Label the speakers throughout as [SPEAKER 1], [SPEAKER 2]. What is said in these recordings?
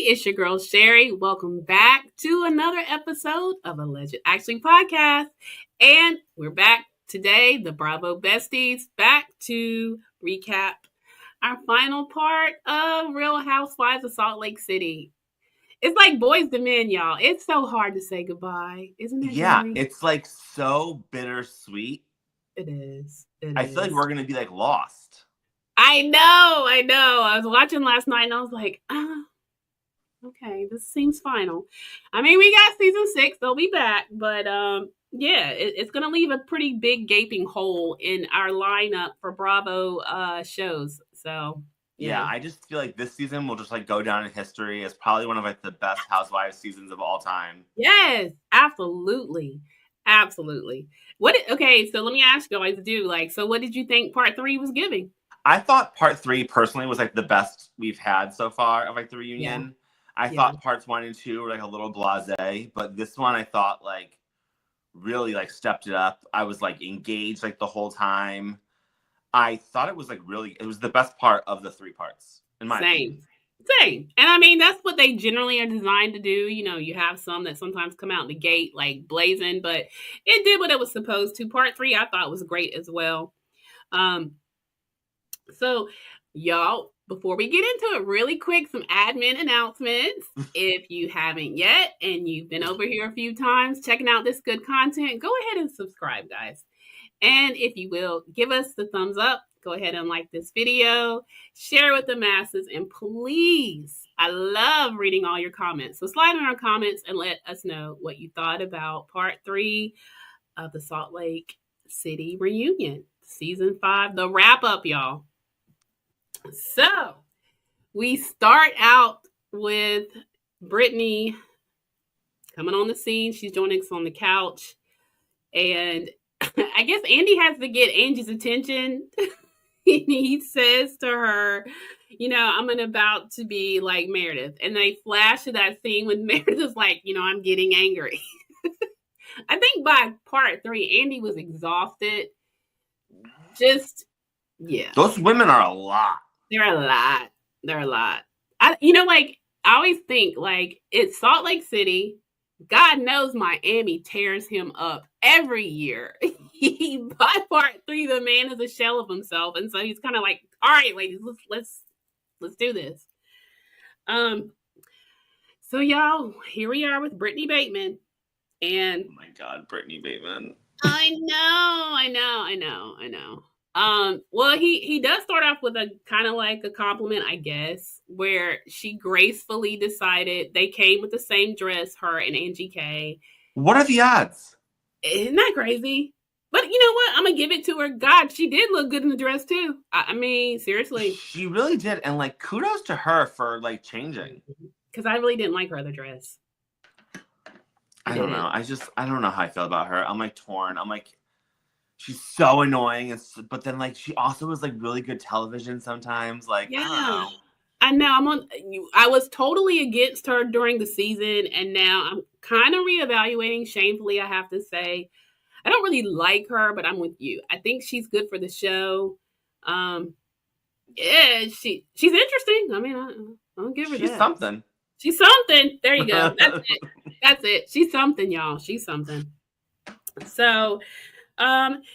[SPEAKER 1] it's your girl Sherry. Welcome back to another episode of Alleged Actually Podcast. And we're back today, the Bravo Besties, back to recap our final part of Real Housewives of Salt Lake City. It's like Boys to Men, y'all. It's so hard to say goodbye, isn't it?
[SPEAKER 2] Yeah,
[SPEAKER 1] Henry?
[SPEAKER 2] it's like so bittersweet.
[SPEAKER 1] It is.
[SPEAKER 2] I feel like we're going to be like lost.
[SPEAKER 1] I know. I was watching last night and I was like, okay, this seems final. I mean, we got season 6. They'll be back. But yeah, it's going to leave a pretty big gaping hole in our lineup for Bravo shows. So,
[SPEAKER 2] yeah, I just feel like this season will just like go down in history as probably one of like the best Housewives seasons of all time.
[SPEAKER 1] Yes, absolutely. Okay, so let me ask you guys, so what did you think part 3 was giving?
[SPEAKER 2] I thought part 3 personally was like the best we've had so far of like the reunion. Yeah. I thought parts 1 and 2 were like a little blasé, but this one I thought like really like stepped it up. I was like engaged like the whole time. I thought it was like it was the best part of the 3 parts in my opinion.
[SPEAKER 1] Same. And I mean, that's what they generally are designed to do. You know, you have some that sometimes come out the gate like blazing, but it did what it was supposed to. Part 3 I thought was great as well. So, y'all, before we get into it, really quick, some admin announcements. If you haven't yet and you've been over here a few times checking out this good content, go ahead and subscribe, guys. And if you will, give us the thumbs up. Go ahead and like this video, share with the masses, and please, I love reading all your comments. So slide in our comments and let us know what you thought about part 3 of the Salt Lake City reunion, season 5, the wrap up, y'all. So we start out with Britani coming on the scene. She's joining us on the couch. And I guess Andy has to get Angie's attention. He says to her, you know, I'm about to be like Meredith. And they flash to that scene when Meredith is like, you know, I'm getting angry. I think by part 3, Andy was exhausted. Just, yeah.
[SPEAKER 2] Those women are a lot.
[SPEAKER 1] They're a lot. I always think, like, it's Salt Lake City. God knows Miami tears him up every year. By part 3, the man is a shell of himself, and so he's kind of like, all right, ladies, let's do this. So y'all, here we are with Britani Bateman, and
[SPEAKER 2] oh my God, Britani Bateman.
[SPEAKER 1] I know. Well, he does start off with a kind of like a compliment, I guess, where she gracefully decided they came with the same dress, her and Angie K.
[SPEAKER 2] What are the odds?
[SPEAKER 1] Isn't that crazy? But you know what? I'm going to give it to her. God, she did look good in the dress too. I mean, seriously.
[SPEAKER 2] She really did. And like, kudos to her for like changing.
[SPEAKER 1] Because I really didn't like her other dress.
[SPEAKER 2] I don't know. I don't know how I feel about her. I'm like torn. I'm like, she's so annoying, but then like she also was like really good television sometimes. Like, yeah,
[SPEAKER 1] I know. I was totally against her during the season, and now I'm kind of reevaluating. Shamefully, I have to say, I don't really like her, but I'm with you. I think she's good for the show. Yeah, she's interesting. I mean, I don't give her
[SPEAKER 2] she's
[SPEAKER 1] that.
[SPEAKER 2] Something.
[SPEAKER 1] She's something. There you go. That's it. She's something, y'all. She's something. So.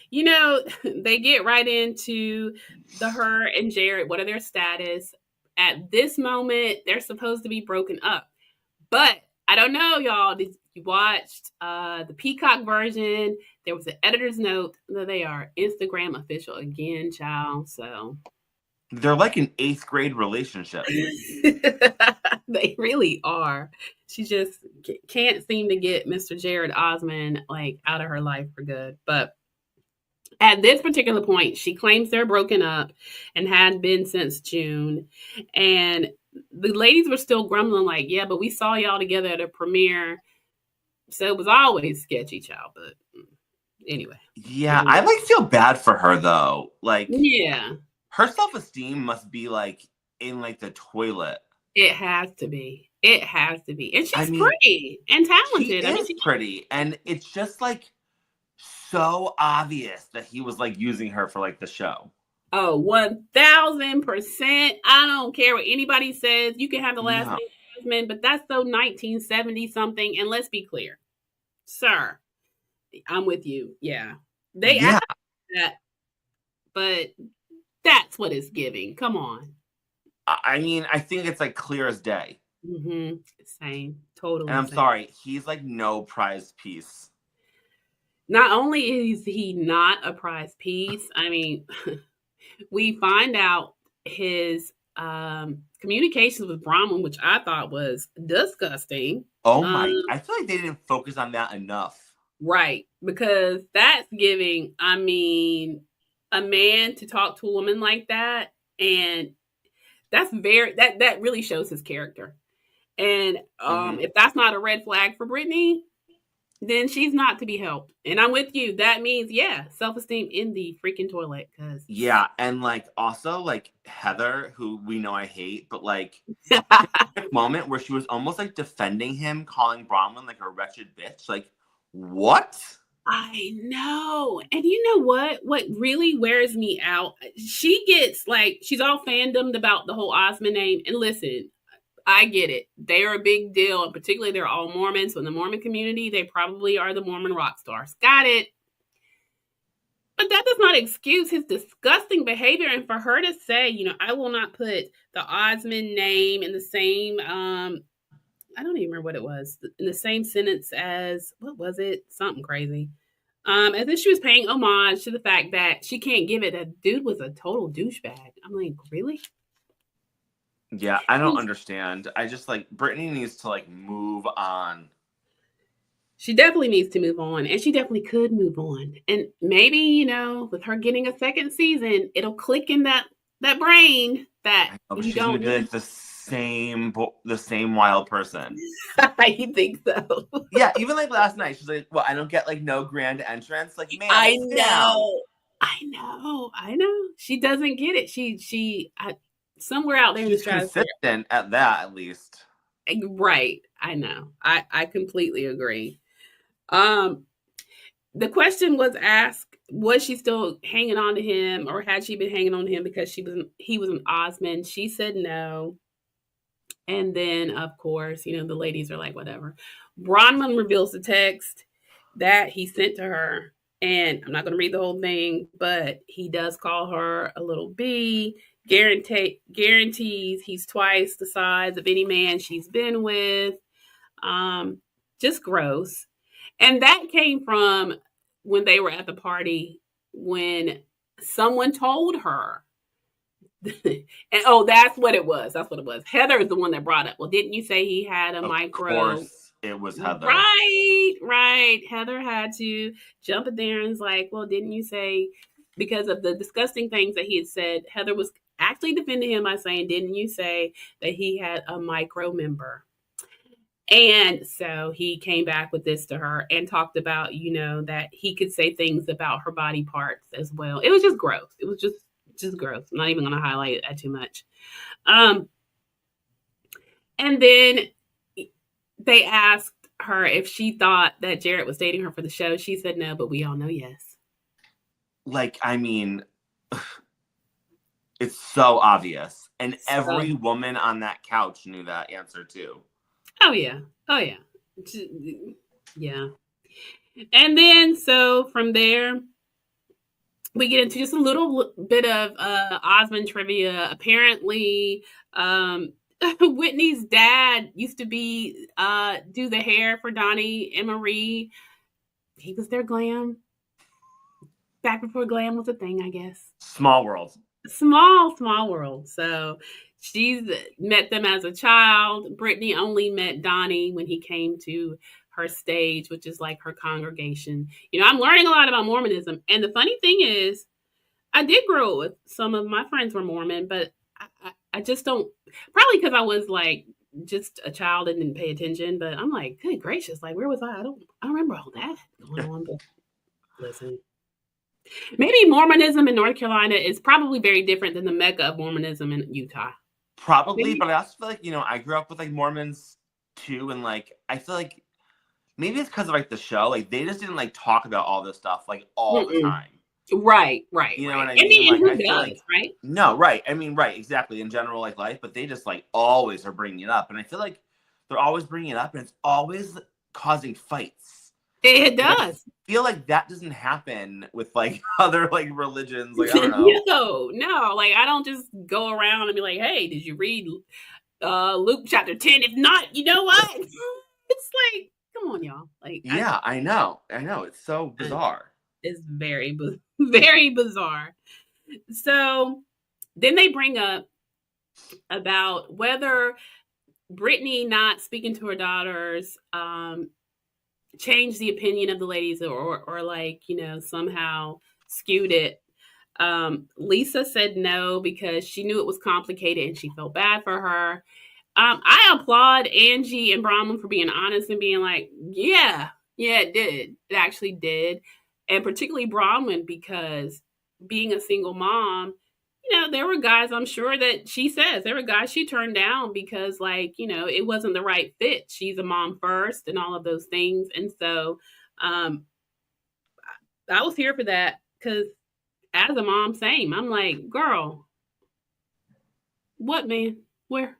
[SPEAKER 1] You know, they get right into her and Jared. What are their status? At this moment, they're supposed to be broken up. But I don't know, y'all. Did you watched the Peacock version? There was an editor's note that they are Instagram official again, child. So
[SPEAKER 2] they're like an 8th grade relationship.
[SPEAKER 1] They really are. She just can't seem to get Mr. Jared Osmond like out of her life for good. But at this particular point, she claims they're broken up and had been since June. And the ladies were still grumbling like, yeah, but we saw y'all together at a premiere. So it was always sketchy, child. But anyway.
[SPEAKER 2] Yeah, I like feel bad for her though. Like,
[SPEAKER 1] yeah,
[SPEAKER 2] her self-esteem must be like in like the toilet.
[SPEAKER 1] It has to be. And she's pretty and talented.
[SPEAKER 2] She's pretty. And it's just like so obvious that he was like using her for like the show.
[SPEAKER 1] Oh, 1000%. I don't care what anybody says. You can have the last name Osmond, but that's so 1970 something. And let's be clear, sir, I'm with you. Yeah. They asked that, but that's what it's giving. Come on.
[SPEAKER 2] I mean, I think it's like clear as day.
[SPEAKER 1] Mm-hmm. Same. Totally.
[SPEAKER 2] And I'm
[SPEAKER 1] same.
[SPEAKER 2] sorry, he's like no prize piece.
[SPEAKER 1] Not only is he not a prize piece, I mean, we find out his communications with Brahman, which I thought was disgusting.
[SPEAKER 2] Oh my, I feel like they didn't focus on that enough.
[SPEAKER 1] Right, because that's giving, I mean, a man to talk to a woman like that, and that's that really shows his character. And if that's not a red flag for Britani, then she's not to be helped. And I'm with you. That means, self-esteem in the freaking toilet.
[SPEAKER 2] Yeah, and like also like Heather, who we know I hate, but like moment where she was almost like defending him, calling Bronwyn like a wretched bitch. Like, what?
[SPEAKER 1] I know. And you know what? What really wears me out? She gets like, she's all fandomed about the whole Osmond name. And listen, I get it. They are a big deal. And particularly, they're all Mormons. So in the Mormon community, they probably are the Mormon rock stars. Got it. But that does not excuse his disgusting behavior. And for her to say, you know, I will not put the Osmond name in the same, I don't even remember what it was, in the same sentence as, what was it? Something crazy. As if she was paying homage to the fact that she can't give it. That dude was a total douchebag. I'm like, really?
[SPEAKER 2] Yeah, I don't understand. I just like, Britani needs to like move on.
[SPEAKER 1] She definitely needs to move on, and she definitely could move on. And maybe, you know, with her getting a second season, it'll click in that brain that
[SPEAKER 2] she's gonna be like the same wild person.
[SPEAKER 1] You think so?
[SPEAKER 2] Yeah, even like last night, she's like, "Well, I don't get like no grand entrance." Like, man,
[SPEAKER 1] I know. She doesn't get it. She somewhere out there in the stratosphere.
[SPEAKER 2] Consistent at that, at least.
[SPEAKER 1] Right. I know. I completely agree. The question was asked, was she still hanging on to him, or had she been hanging on to him because he was an Osmond? She said no. And then, of course, you know, the ladies are like, whatever. Bronwyn reveals the text that he sent to her. And I'm not going to read the whole thing, but he does call her a little bee. Guarantees he's twice the size of any man she's been with. Just gross. And that came from when they were at the party, when someone told her. And that's what it was. Heather is the one that brought up, well, didn't you say he had a micro? Of course
[SPEAKER 2] it was Heather.
[SPEAKER 1] Right. Heather had to jump in there and was like, well, didn't you say, because of the disgusting things that he had said, Heather was actually defending him by saying, didn't you say that he had a micro member? And so he came back with this to her and talked about, you know, that he could say things about her body parts as well. It was just gross. It was just gross. I'm not even going to highlight that too much. And then they asked her if she thought that Jared was dating her for the show. She said no, but we all know yes.
[SPEAKER 2] Like, I mean, it's so obvious. And every woman on that couch knew that answer too.
[SPEAKER 1] Oh, yeah. Yeah. And then, so from there, we get into just a little bit of Osmond trivia. Apparently, Whitney's dad used to be do the hair for Donnie and Marie. He was their glam. Back before glam was a thing, I guess.
[SPEAKER 2] Small world.
[SPEAKER 1] Small world. So she's met them as a child. Britani only met Donnie when he came to her stage, which is like her congregation. You know, I'm learning a lot about Mormonism. And the funny thing is, I did grow up with some of my friends were Mormon, but I just don't, probably because I was like just a child and didn't pay attention. But I'm like, good gracious, like, where was I? I don't remember all that going on. But listen. Maybe Mormonism in North Carolina is probably very different than the mecca of Mormonism in Utah.
[SPEAKER 2] Probably, maybe. But I also feel like, you know, I grew up with like Mormons too, and like I feel like maybe it's because of like the show, like they just didn't like talk about all this stuff like all the time.
[SPEAKER 1] Right.
[SPEAKER 2] You know what I mean? Like,
[SPEAKER 1] who does, right?
[SPEAKER 2] No, right. I mean, right, exactly. In general, like life, but they just like always are bringing it up, and I feel like they're always bringing it up, and it's always causing fights.
[SPEAKER 1] It does.
[SPEAKER 2] I feel like that doesn't happen with like other like religions. Like, I don't know.
[SPEAKER 1] No. Like, I don't just go around and be like, hey, did you read Luke chapter 10? If not, you know what? It's like, come on, y'all. Like,
[SPEAKER 2] yeah, I know. It's so bizarre.
[SPEAKER 1] It's very, very bizarre. So then they bring up about whether Britani not speaking to her daughters changed the opinion of the ladies or like, you know, somehow skewed it. Lisa said no because she knew it was complicated and she felt bad for her. I applaud Angie and Brahman for being honest and being like, yeah, it did. It actually did. And particularly Brahman, because being a single mom, you know, there were guys, I'm sure that she says, there were guys she turned down because, like, you know, it wasn't the right fit. She's a mom first and all of those things. And so I was here for that because as a mom, same. I'm like, girl, what, man? Where?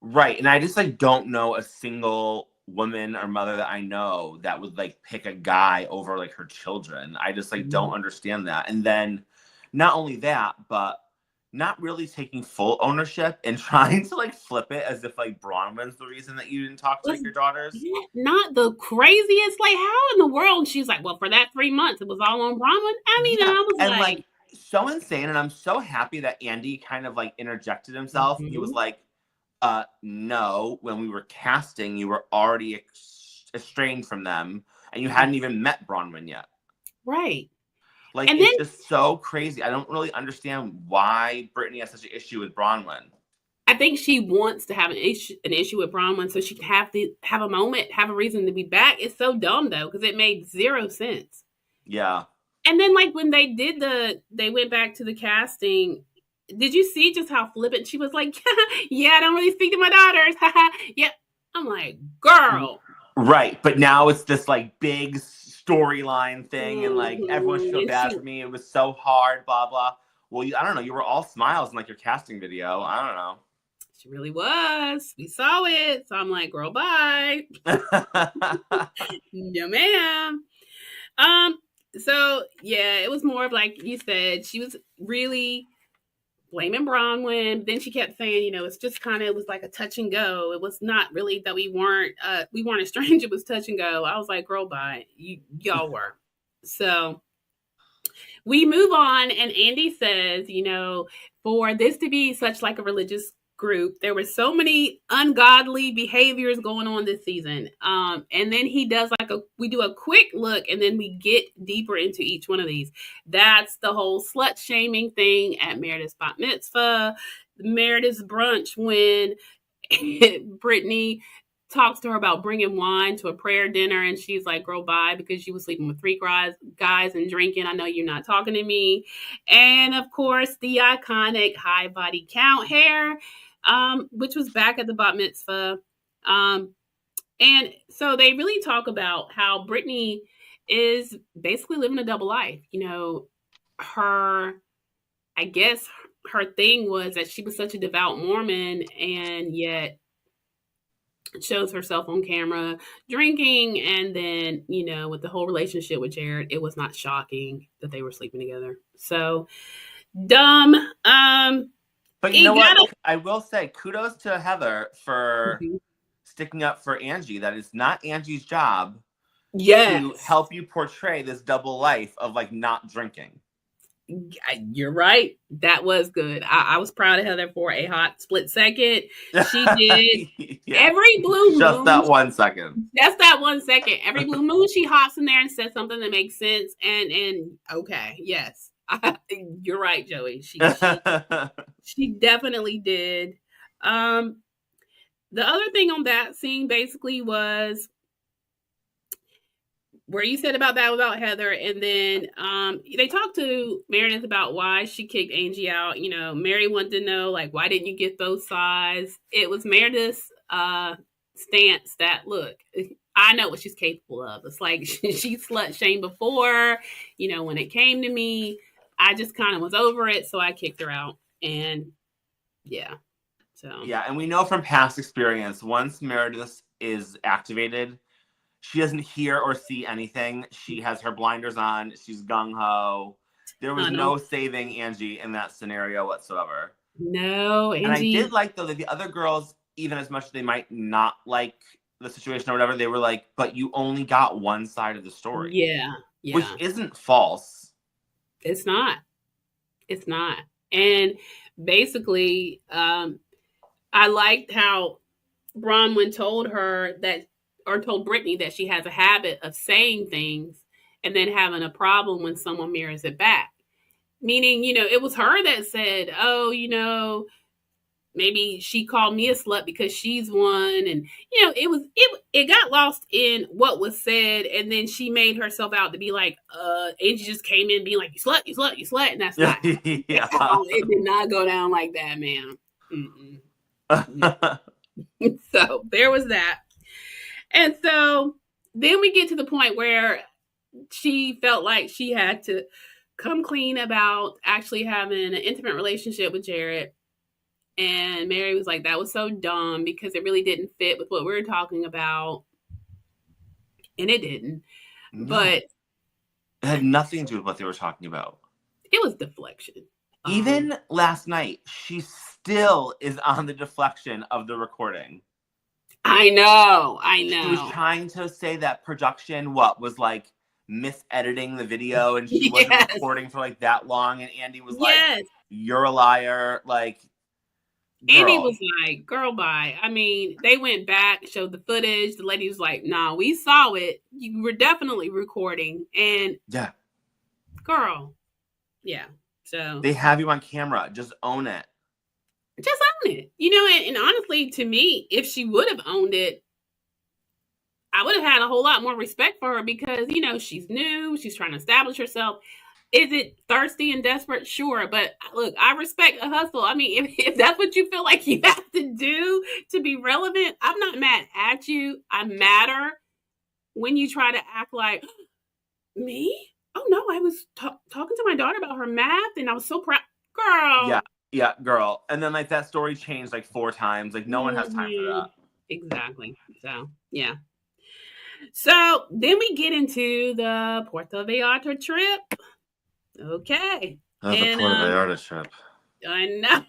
[SPEAKER 2] Right. And I just like don't know a single woman or mother that I know that would like pick a guy over like her children. I just like don't understand that. And then not only that, but not really taking full ownership and trying to like flip it as if like Bronwyn's the reason that you didn't talk to like, your daughters.
[SPEAKER 1] Not the craziest. Like, how in the world? She's like, well, for that 3 months, it was all on Bronwyn. I mean, I was
[SPEAKER 2] and like so insane. And I'm so happy that Andy kind of like interjected himself. He was like, no, when we were casting, you were already estranged from them and you hadn't even met Bronwyn yet.
[SPEAKER 1] Right.
[SPEAKER 2] Like, and it's just so crazy. I don't really understand why Britani has such an issue with Bronwyn.
[SPEAKER 1] I think she wants to have an issue with Bronwyn so she can have a moment, have a reason to be back. It's so dumb, though, because it made zero sense.
[SPEAKER 2] Yeah.
[SPEAKER 1] And then, like, when they went back to the casting, did you see just how flippant she was? Like, yeah, I don't really speak to my daughters. Yeah. I'm like, girl.
[SPEAKER 2] Right. But now it's this, like, big storyline thing, and, like, everyone should feel bad for me. It was so hard, blah, blah. Well, I don't know. You were all smiles in, like, your casting video. I don't know.
[SPEAKER 1] She really was. We saw it. So I'm like, girl, bye. No, ma'am. So, yeah, it was more of, like you said, she was really blaming Bronwyn. Then she kept saying, you know, it's just kind of, it was like a touch and go. It was not really that we weren't estranged. It was touch and go. I was like, girl, bye. Y'all were. So we move on, and Andy says, you know, for this to be such like a religious group, there were so many ungodly behaviors going on this season. And then he does we do a quick look and then we get deeper into each one of these. That's the whole slut shaming thing at Meredith's bat mitzvah, Meredith's brunch when Britani talks to her about bringing wine to a prayer dinner, and she's like, girl, bye, because she was sleeping with 3 guys and drinking. I know you're not talking to me. And of course, the iconic high body count hair, which was back at the bat mitzvah. And so they really talk about how Britani is basically living a double life. You know, I guess her thing was that she was such a devout Mormon, and yet shows herself on camera drinking. And then, you know, with the whole relationship with Jared, it was not shocking that they were sleeping together. So dumb.
[SPEAKER 2] But you know what? I will say kudos to Heather for sticking up for Angie. That is not Angie's job to help you portray this double life of like not drinking.
[SPEAKER 1] You're right. That was good. I was proud of Heather for a hot split second. She did every blue moon.
[SPEAKER 2] Just that 1 second.
[SPEAKER 1] Just that 1 second. Every blue moon, she hops in there and says something that makes sense. And okay, yes, you're right, Joey. She definitely did. The other thing on that scene basically was where you said about Heather, and then they talked to Meredith about why she kicked Angie out. You know, Mary wanted to know, like, why didn't you get those sides? It was Meredith's stance that, look, I know what she's capable of. It's like she slut shamed before. You know, when it came to me, I just kind of was over it, so I kicked her out. And yeah, So
[SPEAKER 2] yeah, and we know from past experience, once Meredith is activated, she doesn't hear or see anything. She has her blinders on. She's gung-ho. There was no saving Angie in that scenario whatsoever.
[SPEAKER 1] No, Angie.
[SPEAKER 2] And I did like, though, that the other girls, even as much as they might not like the situation or whatever, they were like, but you only got one side of the story.
[SPEAKER 1] Yeah.
[SPEAKER 2] Which isn't false.
[SPEAKER 1] It's not. It's not. And basically, I liked how Bronwyn told her that, or told Brittany that she has a habit of saying things and then having a problem when someone mirrors it back. Meaning, it was her that said, oh, maybe she called me a slut because she's one. And, it got lost in what was said. And then she made herself out to be like, Angie just came in being like, you slut, you slut, you slut. And that's not, it did not go down like that, man. So there was that. And so then we get to the point where she felt like she had to come clean about actually having an intimate relationship with Jared. And Mary was like, that was so dumb because it really didn't fit with what we were talking about. And it didn't. No. But
[SPEAKER 2] it had nothing to do with what they were talking about.
[SPEAKER 1] It was deflection.
[SPEAKER 2] Even last night, she still is on the deflection of the recording.
[SPEAKER 1] I know.
[SPEAKER 2] She was trying to say that production, was like mis-editing the video, and she wasn't recording for like that long. And Andy was like, "You're a liar!" Like,
[SPEAKER 1] Andy was like, "Girl, bye." I mean, they went back, showed the footage. The lady was like, "Nah, we saw it. You were definitely recording." And girl, So
[SPEAKER 2] they have you on camera. Just own it.
[SPEAKER 1] Just own it. And honestly, to me, if she would have owned it, I would have had a whole lot more respect for her because, she's new. She's trying to establish herself. Is it thirsty and desperate? Sure. But look, I respect a hustle. I mean, if that's what you feel like you have to do to be relevant, I'm not mad at you. I matter when you try to act like, me? Oh, no, I was talking to my daughter about her math and I was so proud. Girl.
[SPEAKER 2] Yeah, girl. And then like that story changed like 4 times. Like no one has time for that.
[SPEAKER 1] Exactly. So, yeah. So then we get into the Puerto Vallarta trip. Okay.
[SPEAKER 2] The Puerto Vallarta trip.
[SPEAKER 1] I know.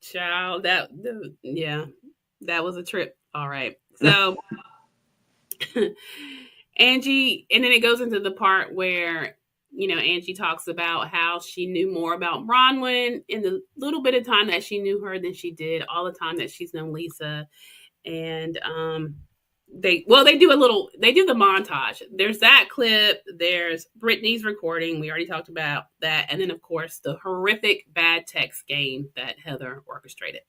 [SPEAKER 1] Child, that was a trip. All right. So Angie, and then it goes into the part where, Angie talks about how she knew more about Bronwyn in the little bit of time that she knew her than she did all the time that she's known Lisa. And they do the montage. There's that clip. There's Brittany's recording. We already talked about that. And then, of course, the horrific bad text game that Heather orchestrated.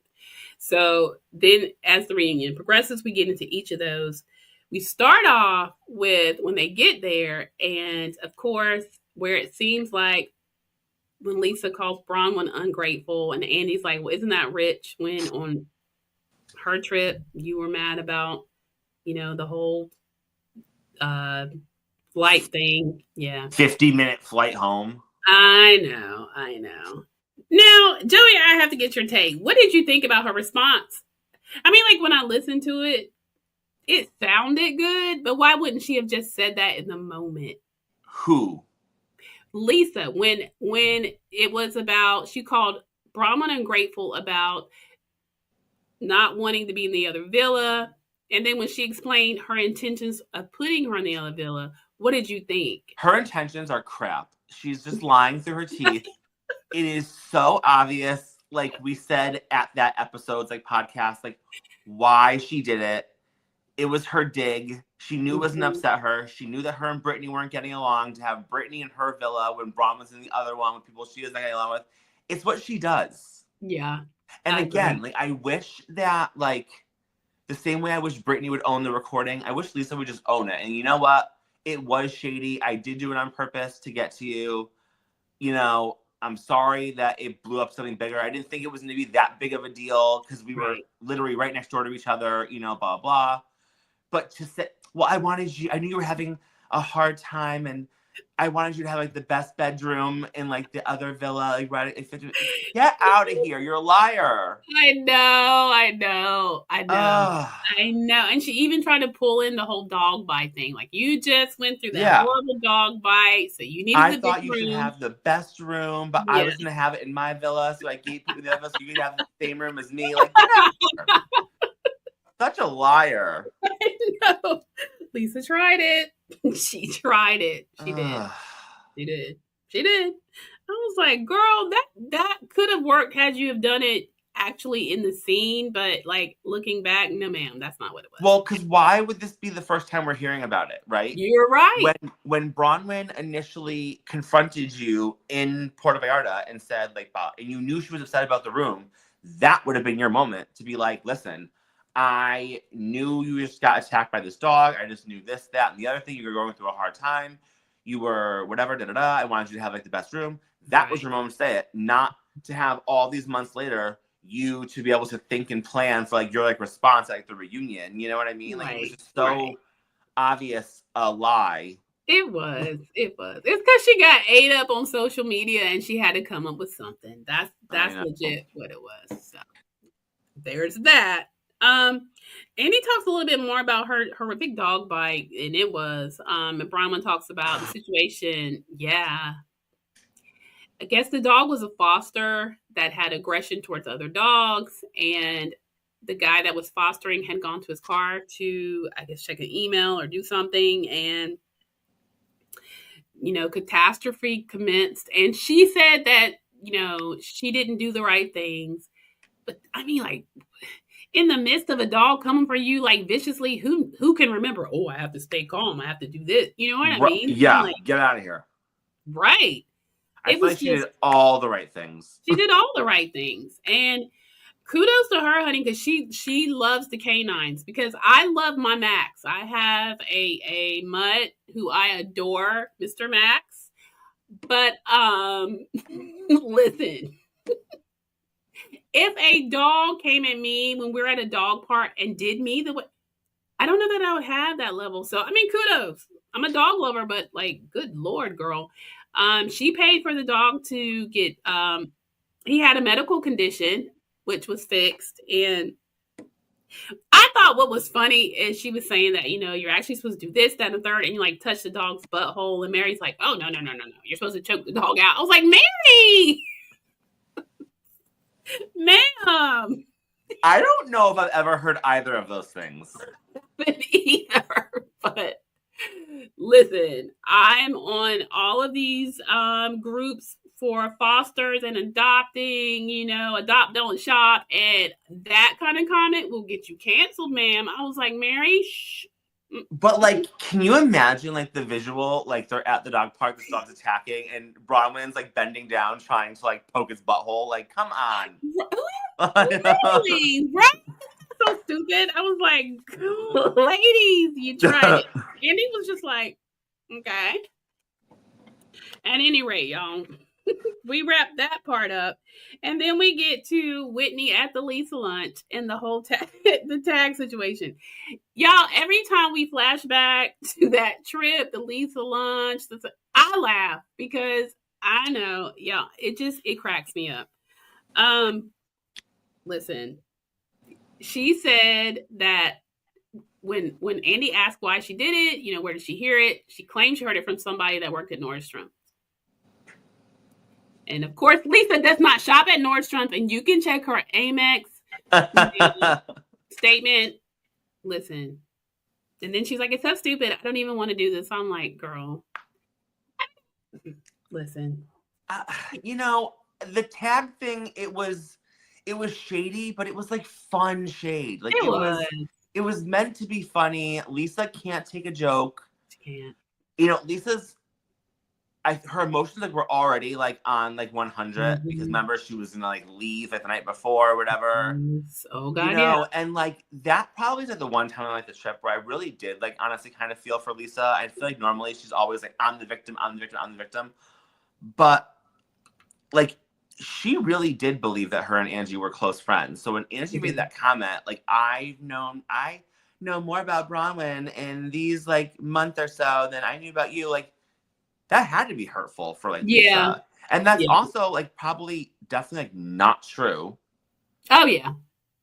[SPEAKER 1] So then as the reunion progresses, we get into each of those. We start off with when they get there. And, of course, where it seems like when Lisa calls Bronwyn ungrateful and Andy's like, well, isn't that rich when on her trip you were mad about, the whole flight thing.
[SPEAKER 2] 50-minute flight home.
[SPEAKER 1] I know. Now, Joey, I have to get your take. What did you think about her response? I mean, like when I listened to it, it sounded good, but why wouldn't she have just said that in the moment?
[SPEAKER 2] Who?
[SPEAKER 1] Lisa, when it was about, she called Bronwyn ungrateful about not wanting to be in the other villa. And then when she explained her intentions of putting her in the other villa, what did you think?
[SPEAKER 2] Her intentions are crap. She's just lying through her teeth. It is so obvious, like we said at that episode's like podcast, like why she did it. It was her dig. She knew it wasn't upset her. She knew that her and Brittany weren't getting along. To have Brittany in her villa when Bron was in the other one with people she doesn't get along with. It's what she does.
[SPEAKER 1] Yeah.
[SPEAKER 2] And again, like I wish that like the same way I wish Brittany would own the recording, I wish Lisa would just own it. And you know what? It was shady. I did do it on purpose to get to you. I'm sorry that it blew up something bigger. I didn't think it was going to be that big of a deal because we were literally right next door to each other, blah, blah. But to say, well, I knew you were having a hard time and I wanted you to have like the best bedroom in like the other villa. Like, right, get out of here! You're a liar.
[SPEAKER 1] I know.
[SPEAKER 2] Ugh.
[SPEAKER 1] I know. And she even tried to pull in the whole dog bite thing. Like, you just went through that
[SPEAKER 2] Yeah.
[SPEAKER 1] horrible dog bite, so you needed
[SPEAKER 2] I
[SPEAKER 1] the big
[SPEAKER 2] thought you should
[SPEAKER 1] room.
[SPEAKER 2] have the best room, but I
[SPEAKER 1] Yeah.
[SPEAKER 2] was gonna have it in my villa, so I gave people the other villa so you could have the same room as me. Like, get out of here. Such a liar.
[SPEAKER 1] I know. Lisa tried it. She tried it. She did. She did. She did. I was like, girl, that could have worked had you have done it actually in the scene, but like looking back, no ma'am, that's not what it was.
[SPEAKER 2] Well, because why would this be the first time we're hearing about it, right?
[SPEAKER 1] You're right.
[SPEAKER 2] When Bronwyn initially confronted you in Puerto Vallarta and said, like, and you knew she was upset about the room, that would have been your moment to be like, listen, I knew you just got attacked by this dog. I just knew this, that, and the other thing. You were going through a hard time. You were whatever, I wanted you to have like the best room. That was your moment to say it, not to have all these months later you to be able to think and plan for like your like response at like the reunion. You know what I mean? Like it was just so obvious a lie.
[SPEAKER 1] It was. It's because she got ate up on social media and she had to come up with something. That's legit what it was. So there's that. Andy talks a little bit more about her horrific dog bite, and it was and Bronwyn talks about the situation. Yeah. I guess the dog was a foster that had aggression towards other dogs, and the guy that was fostering had gone to his car to, I guess, check an email or do something, and catastrophe commenced. And she said that, she didn't do the right things. But I mean, like, in the midst of a dog coming for you, like, viciously, who can remember, oh, I have to stay calm, I have to do this. You know what I mean?
[SPEAKER 2] Yeah,
[SPEAKER 1] like,
[SPEAKER 2] get out of here.
[SPEAKER 1] Right.
[SPEAKER 2] I feel like she did all the right things.
[SPEAKER 1] She did all the right things. And kudos to her, honey, because she loves the canines. Because I love my Max. I have a mutt who I adore, Mr. Max. But listen, if a dog came at me when we were at a dog park and did me the way, I don't know that I would have that level. So I mean, kudos. I'm a dog lover, but like, good Lord, girl. She paid for the dog to get. He had a medical condition, which was fixed. And I thought what was funny is she was saying that, you're actually supposed to do this, that, and the third, and you like touch the dog's butthole. And Mary's like, oh, no. You're supposed to choke the dog out. I was like, Mary, ma'am.
[SPEAKER 2] I don't know if I've ever heard either of those things.
[SPEAKER 1] Either, but listen, I'm on all of these groups for fosters and adopting, adopt, don't shop, and that kind of comment will get you canceled, ma'am. I was like, Mary, shh.
[SPEAKER 2] But like, can you imagine like the visual, like they're at the dog park, this dog's attacking, and Bronwyn's like bending down trying to like poke his butthole? Like, come on.
[SPEAKER 1] Really? Right? So stupid. I was like, ladies, you tried it. Andy was just like, okay. At any rate, y'all, we wrap that part up, and then we get to Whitney at the Lisa lunch and the whole the tag situation. Y'all, every time we flash back to that trip, the Lisa lunch, I laugh because I know, y'all, it cracks me up. Listen, she said that when Andy asked why she did it, where did she hear it? She claimed she heard it from somebody that worked at Nordstrom. And of course, Lisa does not shop at Nordstrom, and you can check her Amex statement. Listen. And then she's like, it's so stupid. I don't even want to do this. I'm like, girl, listen.
[SPEAKER 2] The tag thing, it was shady, but it was like fun shade. Like it was meant to be funny. Lisa can't take a joke.
[SPEAKER 1] She can't.
[SPEAKER 2] Lisa's her emotions like were already like on like 100 because remember she was gonna like leave like the night before or whatever.
[SPEAKER 1] Oh god, yeah.
[SPEAKER 2] And like that probably is like the one time on like the trip where I really did like honestly kind of feel for Lisa. I feel like normally she's always like, I'm the victim, but like she really did believe that her and Angie were close friends. So when Angie made that comment, like I know more about Bronwyn in these like month or so than I knew about you, like that had to be hurtful for like
[SPEAKER 1] Yeah.
[SPEAKER 2] Lisa. And that's also like probably definitely like not true.
[SPEAKER 1] Oh yeah.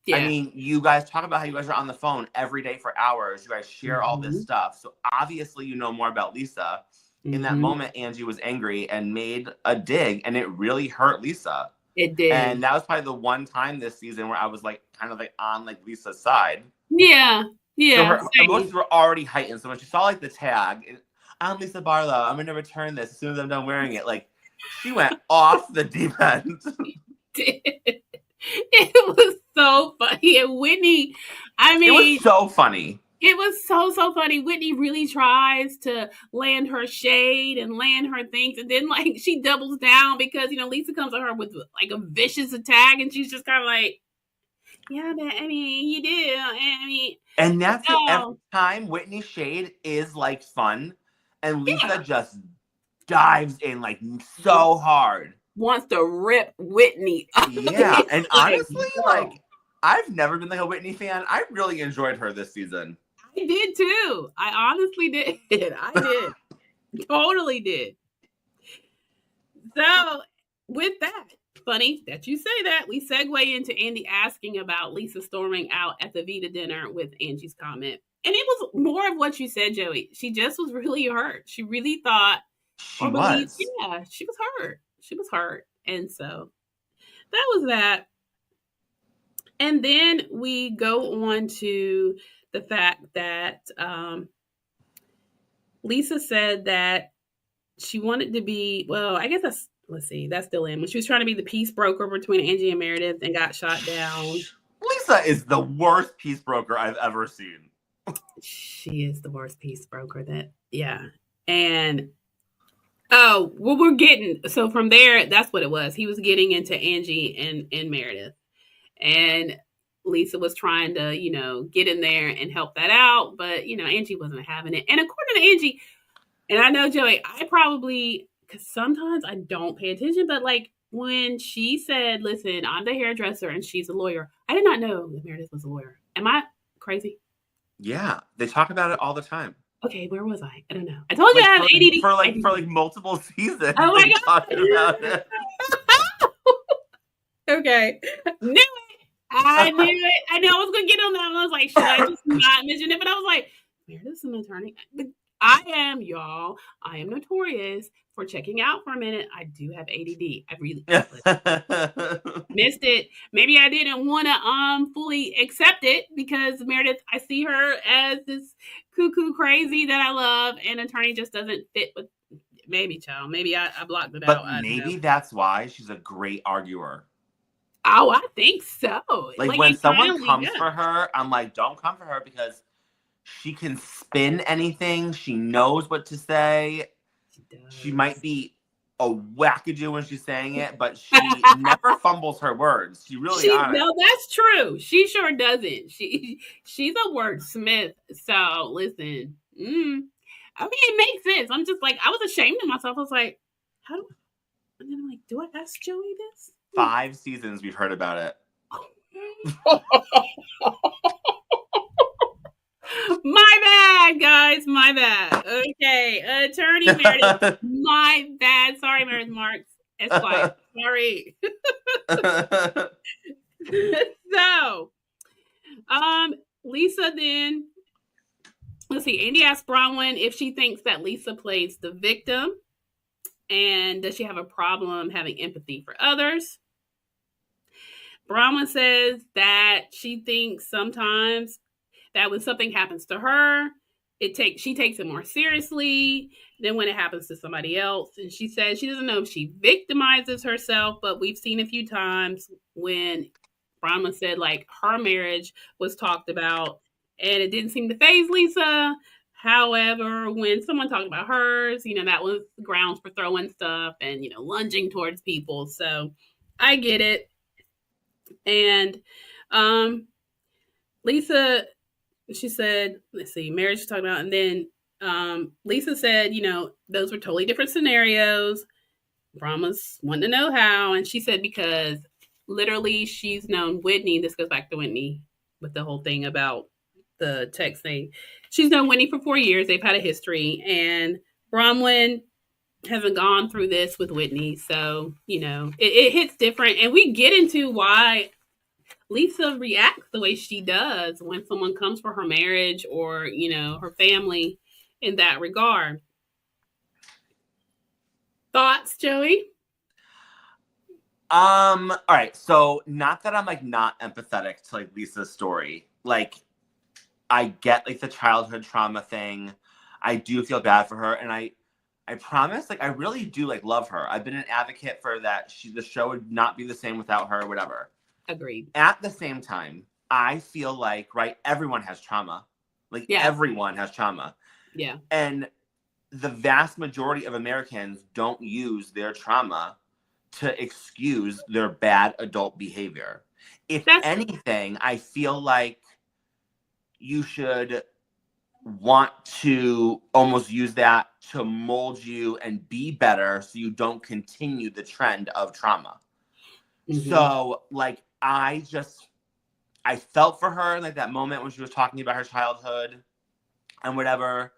[SPEAKER 1] Yeah.
[SPEAKER 2] I mean, you guys talk about how you guys are on the phone every day for hours. You guys share all this stuff. So obviously you know more about Lisa. In that moment, Angie was angry and made a dig, and it really hurt Lisa.
[SPEAKER 1] It did.
[SPEAKER 2] And that was probably the one time this season where I was like kind of like on like Lisa's side.
[SPEAKER 1] Yeah. Yeah.
[SPEAKER 2] So her emotions were already heightened. So when she saw like the tag, I'm Lisa Barlow, I'm gonna return this as soon as I'm done wearing it. Like she went off the deep end.
[SPEAKER 1] It was so funny. And Whitney, I mean,
[SPEAKER 2] it was so funny.
[SPEAKER 1] It was so funny. Whitney really tries to land her shade and land her things. And then, like, she doubles down because, you know, Lisa comes at her with, like, a vicious attack. And she's just kind of like, yeah, but, I mean, you do. I mean.
[SPEAKER 2] And that's it. Every time Whitney's shade is, like, fun. And Lisa just dives in, like, so hard.
[SPEAKER 1] Wants to rip Whitney up.
[SPEAKER 2] Yeah. And honestly, like, I've never been, like, a Whitney fan. I really enjoyed her this season.
[SPEAKER 1] I did too. I honestly did. I did. Totally did. So, with that, funny that you say that, we segue into Andy asking about Lisa storming out at the Vita dinner with Angie's comment. And it was more of what you said, Joey. She just was really hurt. She really thought,
[SPEAKER 2] she was.
[SPEAKER 1] Yeah, she was hurt. She was hurt. And so, that was that. And then we go on to the fact that Lisa said that she wanted to be, well, I guess that's, let's see, that's still in. When she was trying to be the peace broker between Angie and Meredith and got shot down.
[SPEAKER 2] Lisa is the worst peace broker I've ever seen.
[SPEAKER 1] She is the worst peace broker yeah. And, oh, well, we're getting, so from there, that's what it was. He was getting into Angie and Meredith. And Lisa was trying to, you know, get in there and help that out. But, you know, Angie wasn't having it. And according to Angie, and I know, Joey, I probably, because sometimes I don't pay attention, but like when she said, listen, I'm the hairdresser and she's a lawyer, I did not know that Meredith was a lawyer. Am I crazy?
[SPEAKER 2] Yeah. They talk about it all the time.
[SPEAKER 1] Okay, where was I? I don't know. I told you I have ADD.
[SPEAKER 2] For like multiple seasons.
[SPEAKER 1] Oh my God.
[SPEAKER 2] Talking about it.
[SPEAKER 1] Okay. Knew it. I knew it. I knew I was going to get on that one. I was like, should I just not mention it? But I was like, Meredith's an attorney. I am, y'all. I am notorious for checking out for a minute. I do have ADD. I really missed it. Maybe I didn't want to fully accept it because Meredith, I see her as this cuckoo crazy that I love, and attorney just doesn't fit with. Maybe, child. Maybe I blocked it out.
[SPEAKER 2] But maybe that's why she's a great arguer.
[SPEAKER 1] Oh, I think so.
[SPEAKER 2] Like when someone comes for her, I'm like, don't come for her because she can spin anything. She knows what to say. She might be a wackadoo when she's saying it, but she never fumbles her words. She really
[SPEAKER 1] no, that's true. She sure doesn't. She's a wordsmith. So listen, I mean, it makes sense. I'm just like, I was ashamed of myself. I was like, how do? And then I'm like, do I ask Joey this?
[SPEAKER 2] 5 seasons we've heard about it.
[SPEAKER 1] My bad, guys. My bad. Okay. Attorney Meredith. My bad. Sorry, Meredith Marks. Esquire. Sorry. So, Lisa then, let's see. Andy asked Bronwyn if she thinks that Lisa plays the victim. And does she have a problem having empathy for others? Bronwyn says that she thinks sometimes that when something happens to her, she takes it more seriously than when it happens to somebody else. And she says she doesn't know if she victimizes herself, but we've seen a few times when Bronwyn said like her marriage was talked about and it didn't seem to faze Lisa. However, when someone talked about hers, you know, that was grounds for throwing stuff and, you know, lunging towards people. So I get it. And Lisa, she said, let's see, marriage was talking about, and then Lisa said, you know, those were totally different scenarios. Brahma's wanted to know how, and she said because literally she's known Whitney. This goes back to Whitney with the whole thing about the text thing. She's known Whitney for 4 years. They've had a history, and Bronwyn hasn't gone through this with Whitney. So, it hits different. And we get into why Lisa reacts the way she does when someone comes for her marriage or, her family in that regard. Thoughts, Joey?
[SPEAKER 2] All right. So not that I'm like not empathetic to like Lisa's story. Like I get like the childhood trauma thing. I do feel bad for her, and I promise, like I really do like love her. I've been an advocate for that. The show would not be the same without her, whatever.
[SPEAKER 1] Agreed.
[SPEAKER 2] At the same time, I feel like, right, everyone has trauma. Like everyone has trauma.
[SPEAKER 1] Yeah.
[SPEAKER 2] And the vast majority of Americans don't use their trauma to excuse their bad adult behavior. If anything, I feel like you should want to almost use that to mold you and be better so you don't continue the trend of trauma. Mm-hmm. So, like, I felt for her, like, that moment when she was talking about her childhood and whatever.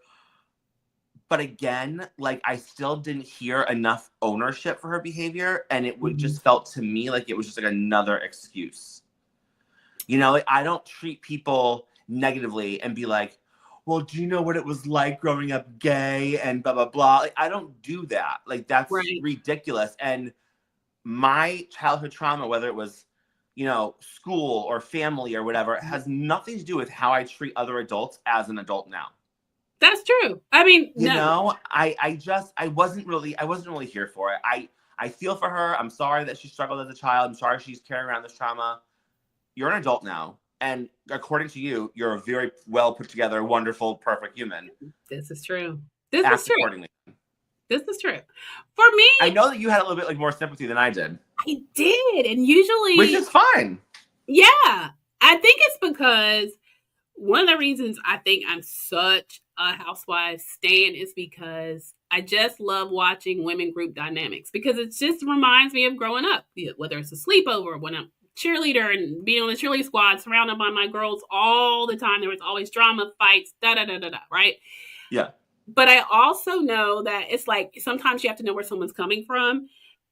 [SPEAKER 2] But again, like, I still didn't hear enough ownership for her behavior, and it would just felt to me like it was just like another excuse. Like, I don't treat people negatively and be like, well, do you know what it was like growing up gay and blah, blah, blah. Like, I don't do that. Like, that's ridiculous. And my childhood trauma, whether it was, school or family or whatever, has nothing to do with how I treat other adults as an adult now.
[SPEAKER 1] That's true. I mean,
[SPEAKER 2] I wasn't really here for it. I feel for her. I'm sorry that she struggled as a child. I'm sorry she's carrying around this trauma. You're an adult now. And according to you, you're a very well put together, wonderful, perfect human.
[SPEAKER 1] This is true. This is true. For me,
[SPEAKER 2] I know that you had a little bit like more sympathy than I did.
[SPEAKER 1] I did, and usually,
[SPEAKER 2] which is fine.
[SPEAKER 1] Yeah, I think it's because one of the reasons I think I'm such a Housewives stan is because I just love watching women group dynamics, because it just reminds me of growing up, whether it's a sleepover, when I'm cheerleader and being on the cheerleading squad, surrounded by my girls all the time. There was always drama, fights, right?
[SPEAKER 2] Yeah.
[SPEAKER 1] But I also know that it's like sometimes you have to know where someone's coming from.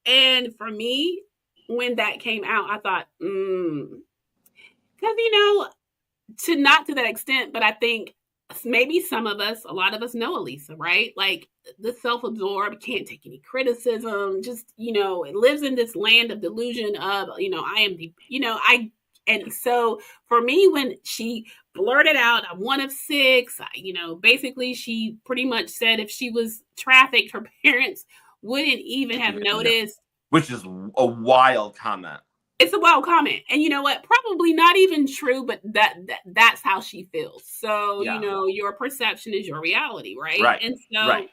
[SPEAKER 1] And for me, when that came out, I thought, because, not to that extent, but I think maybe some of us, a lot of us know Elisa, right? Like the self-absorbed, can't take any criticism, just, it lives in this land of delusion of, I am the, and so for me, when she blurted out, I'm one of 6, basically she pretty much said if she was trafficked, her parents wouldn't even have noticed.
[SPEAKER 2] Which is a wild comment.
[SPEAKER 1] It's a wild comment. And you know what? Probably not even true, but that's how she feels. So, your perception is your reality, right?
[SPEAKER 2] Right.
[SPEAKER 1] And so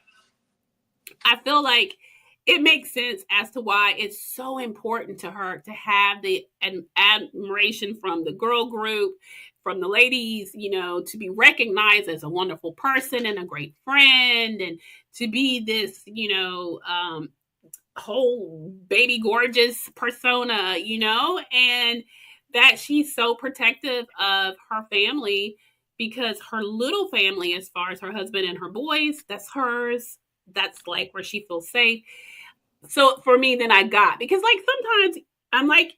[SPEAKER 1] I feel like it makes sense as to why it's so important to her to have the admiration from the girl group, from the ladies, to be recognized as a wonderful person and a great friend, and to be this, whole baby gorgeous persona, and that she's so protective of her family, because her little family, as far as her husband and her boys, that's hers. That's like where she feels safe. So for me, then because like sometimes I'm like,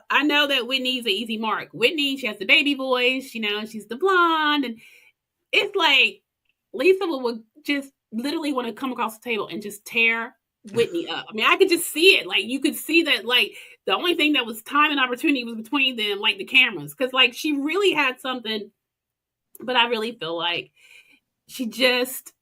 [SPEAKER 1] I know that Whitney's an easy mark. Whitney, she has the baby voice, she's the blonde, and it's like Lisa would just literally want to come across the table and just tear Whitney up. I mean, I could just see it. Like, you could see that, like, the only thing that was time and opportunity was between them, like, the cameras. Because, like, she really had something. But I really feel like she just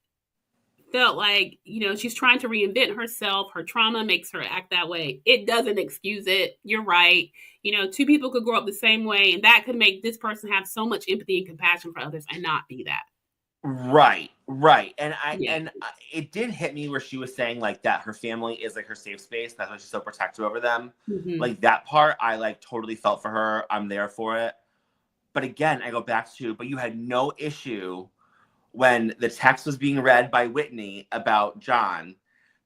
[SPEAKER 1] felt like, she's trying to reinvent herself. Her trauma makes her act that way. It doesn't excuse it. You're right. 2 people could grow up the same way, and that could make this person have so much empathy and compassion for others and not be that.
[SPEAKER 2] Right. And it did hit me where she was saying like that her family is like her safe space. That's why she's so protective over them. Mm-hmm. Like that part, I like totally felt for her. I'm there for it. But again, I go back to, but you had no issue when the text was being read by Whitney about John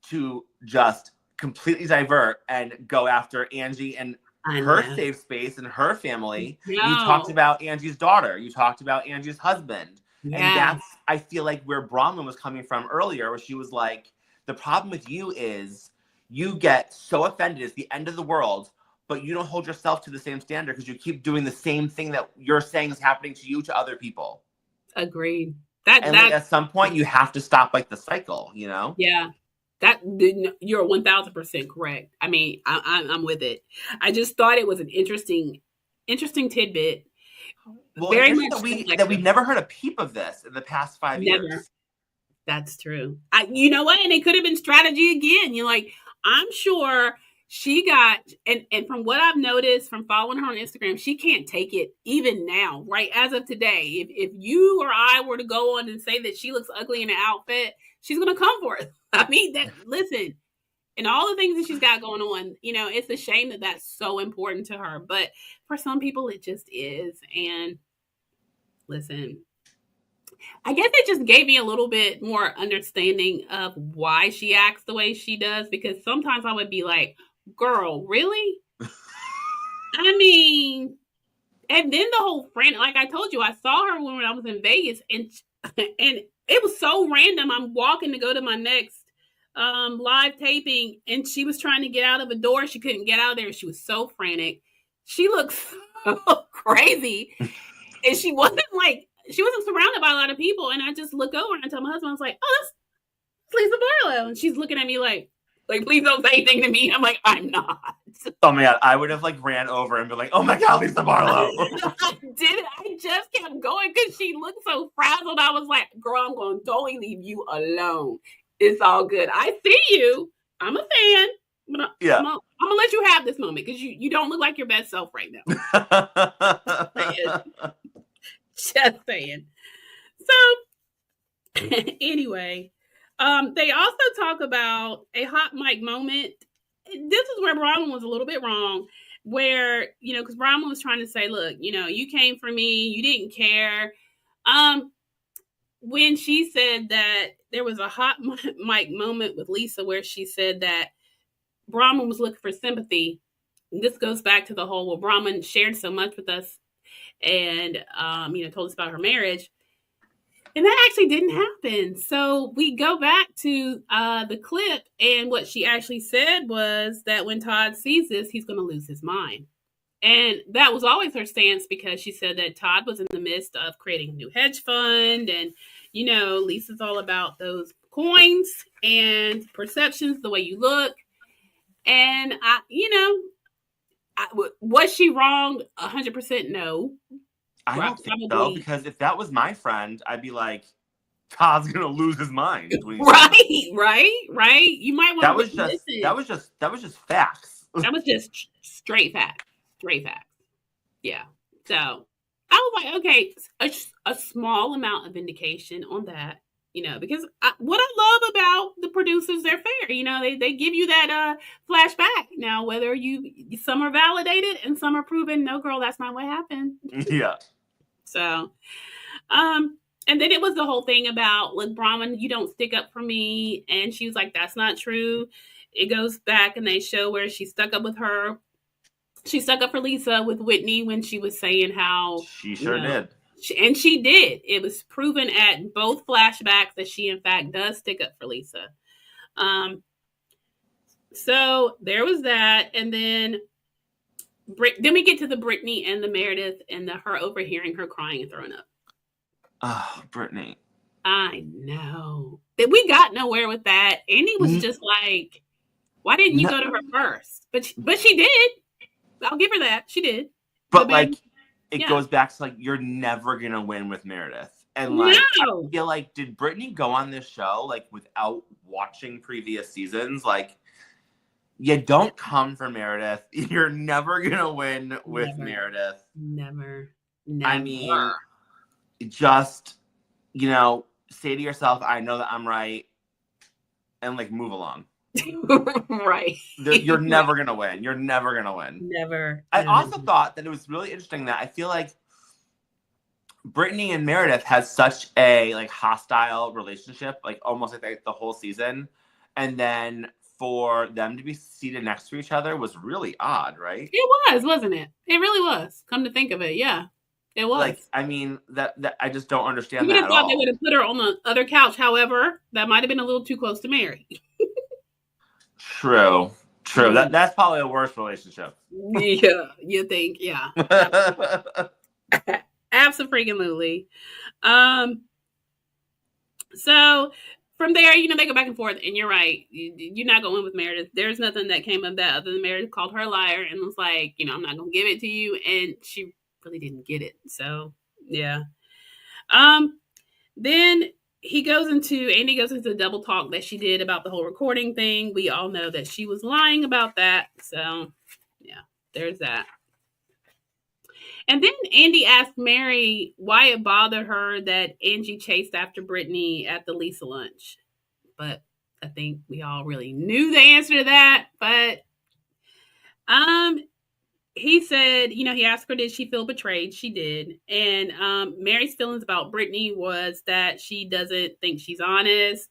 [SPEAKER 2] to just completely divert and go after Angie and her safe space and her family. No. You talked about Angie's daughter. You talked about Angie's husband. Yeah. And that's, I feel like, where Bronwyn was coming from earlier, where she was like, the problem with you is you get so offended it's the end of the world, but you don't hold yourself to the same standard because you keep doing the same thing that you're saying is happening to you to other people.
[SPEAKER 1] Agreed.
[SPEAKER 2] Like, at some point you have to stop like the cycle, you know?
[SPEAKER 1] Yeah. You're 1000% correct. I mean, I'm with it. I just thought it was an interesting tidbit.
[SPEAKER 2] Well,
[SPEAKER 1] very much
[SPEAKER 2] that we've never heard a peep of this in the past 5 years.
[SPEAKER 1] That's true. You know what? And it could have been strategy again. You're like, I'm sure she got, and from what I've noticed from following her on Instagram, she can't take it even now, right? As of today, if you or I were to go on and say that she looks ugly in an outfit, she's going to come for it. I mean, listen, and all the things that she's got going on, you know, it's a shame that that's so important to her. But for some people, it just is. And listen, I guess it just gave me a little bit more understanding of why she acts the way she does, because sometimes I would be like, girl, really? I mean, and then the whole friend, like I told you, I saw her when I was in Vegas, and it was so random. I'm walking to go to my next live taping, and she was trying to get out of a door. She couldn't get out of there. She was so frantic. She looked so crazy, and she wasn't surrounded by a lot of people. And I just look over and I tell my husband, I was like, oh, that's Lisa Barlow. And she's looking at me like, please don't say anything to me. I'm like, I'm not.
[SPEAKER 2] Oh my God. I would have like ran over and been like, oh my God, Lisa Barlow.
[SPEAKER 1] I did it. I just kept going because she looked so frazzled. I was like, girl, I'm going to totally leave you alone. It's all good. I see you. I'm a fan. But I'm going to let you have this moment because you don't look like your best self right now. Just saying. So, anyway, they also talk about a hot mic moment. This is where Brahma was a little bit wrong, where, you know, because Brahma was trying to say, look, you know, you came for me, you didn't care. When she said that there was a hot mic moment with Lisa where she said that Brahma was looking for sympathy. And this goes back to the whole, well, Brahma shared so much with us and, you know, told us about her marriage. And that actually didn't happen. So we go back to the clip, and what she actually said was that when Todd sees this, he's going to lose his mind. And that was always her stance, because she said that Todd was in the midst of creating a new hedge fund. And, you know, Lisa's all about those coins and perceptions, the way you look. And, was she wrong? 100% no.
[SPEAKER 2] I don't think so, because if that was my friend, I'd be like, Todd's gonna lose his mind.
[SPEAKER 1] Right. You might want
[SPEAKER 2] that was just facts.
[SPEAKER 1] That was just straight facts. Yeah. So I was like, okay, a small amount of vindication on that, you know, because what I love about the producers, they're fair. You know, they give you that flashback. Now, whether some are validated and some are proven, no, girl, that's not what happened.
[SPEAKER 2] Yeah.
[SPEAKER 1] So, and then it was the whole thing about, look, Brahman, you don't stick up for me. And she was like, that's not true. It goes back and they show where she stuck up with her. She stuck up for Lisa with Whitney when she was saying how
[SPEAKER 2] she sure did.
[SPEAKER 1] She did. It was proven at both flashbacks that she, in fact, does stick up for Lisa. So there was that. And then we get to the Brittany and the Meredith and her overhearing her crying and throwing up.
[SPEAKER 2] Oh, Brittany.
[SPEAKER 1] I know. That we got nowhere with that. Annie was just like, why didn't you go to her first? But she did. I'll give her that. She did.
[SPEAKER 2] But like, it goes back to like, you're never going to win with Meredith. And like, I feel like, did Brittany go on this show like without watching previous seasons? Like, you don't come for Meredith. You're never going to win with Meredith.
[SPEAKER 1] Never.
[SPEAKER 2] I mean, just, you know, say to yourself, I know that I'm right. And like, move along.
[SPEAKER 1] Right.
[SPEAKER 2] You're never going to win. You're never going to win.
[SPEAKER 1] Never.
[SPEAKER 2] I also thought that it was really interesting that I feel like Brittany and Meredith had such a like hostile relationship, like almost like the whole season. And then for them to be seated next to each other was really odd, right?
[SPEAKER 1] It was, wasn't it? It really was. Come to think of it, yeah. It was.
[SPEAKER 2] Like, I mean, that I just don't understand
[SPEAKER 1] you would
[SPEAKER 2] that
[SPEAKER 1] have
[SPEAKER 2] at
[SPEAKER 1] thought
[SPEAKER 2] all.
[SPEAKER 1] they would have put her on the other couch. However, that might have been a little too close to Mary.
[SPEAKER 2] True. That's probably a worse relationship.
[SPEAKER 1] Yeah, you think? Yeah. Absolutely. So from there, they go back and forth, and you're right. You're not going with Meredith. There's nothing that came of that other than Meredith called her a liar and was like, I'm not going to give it to you. And she really didn't get it. So, yeah. Then Andy goes into the double talk that she did about the whole recording thing. We all know that she was lying about that. So, yeah, there's that. And then Andy asked Mary why it bothered her that Angie chased after Britani at the Lisa lunch. But I think we all really knew the answer to that. But he said, he asked her, did she feel betrayed? She did. And Mary's feelings about Britani was that she doesn't think she's honest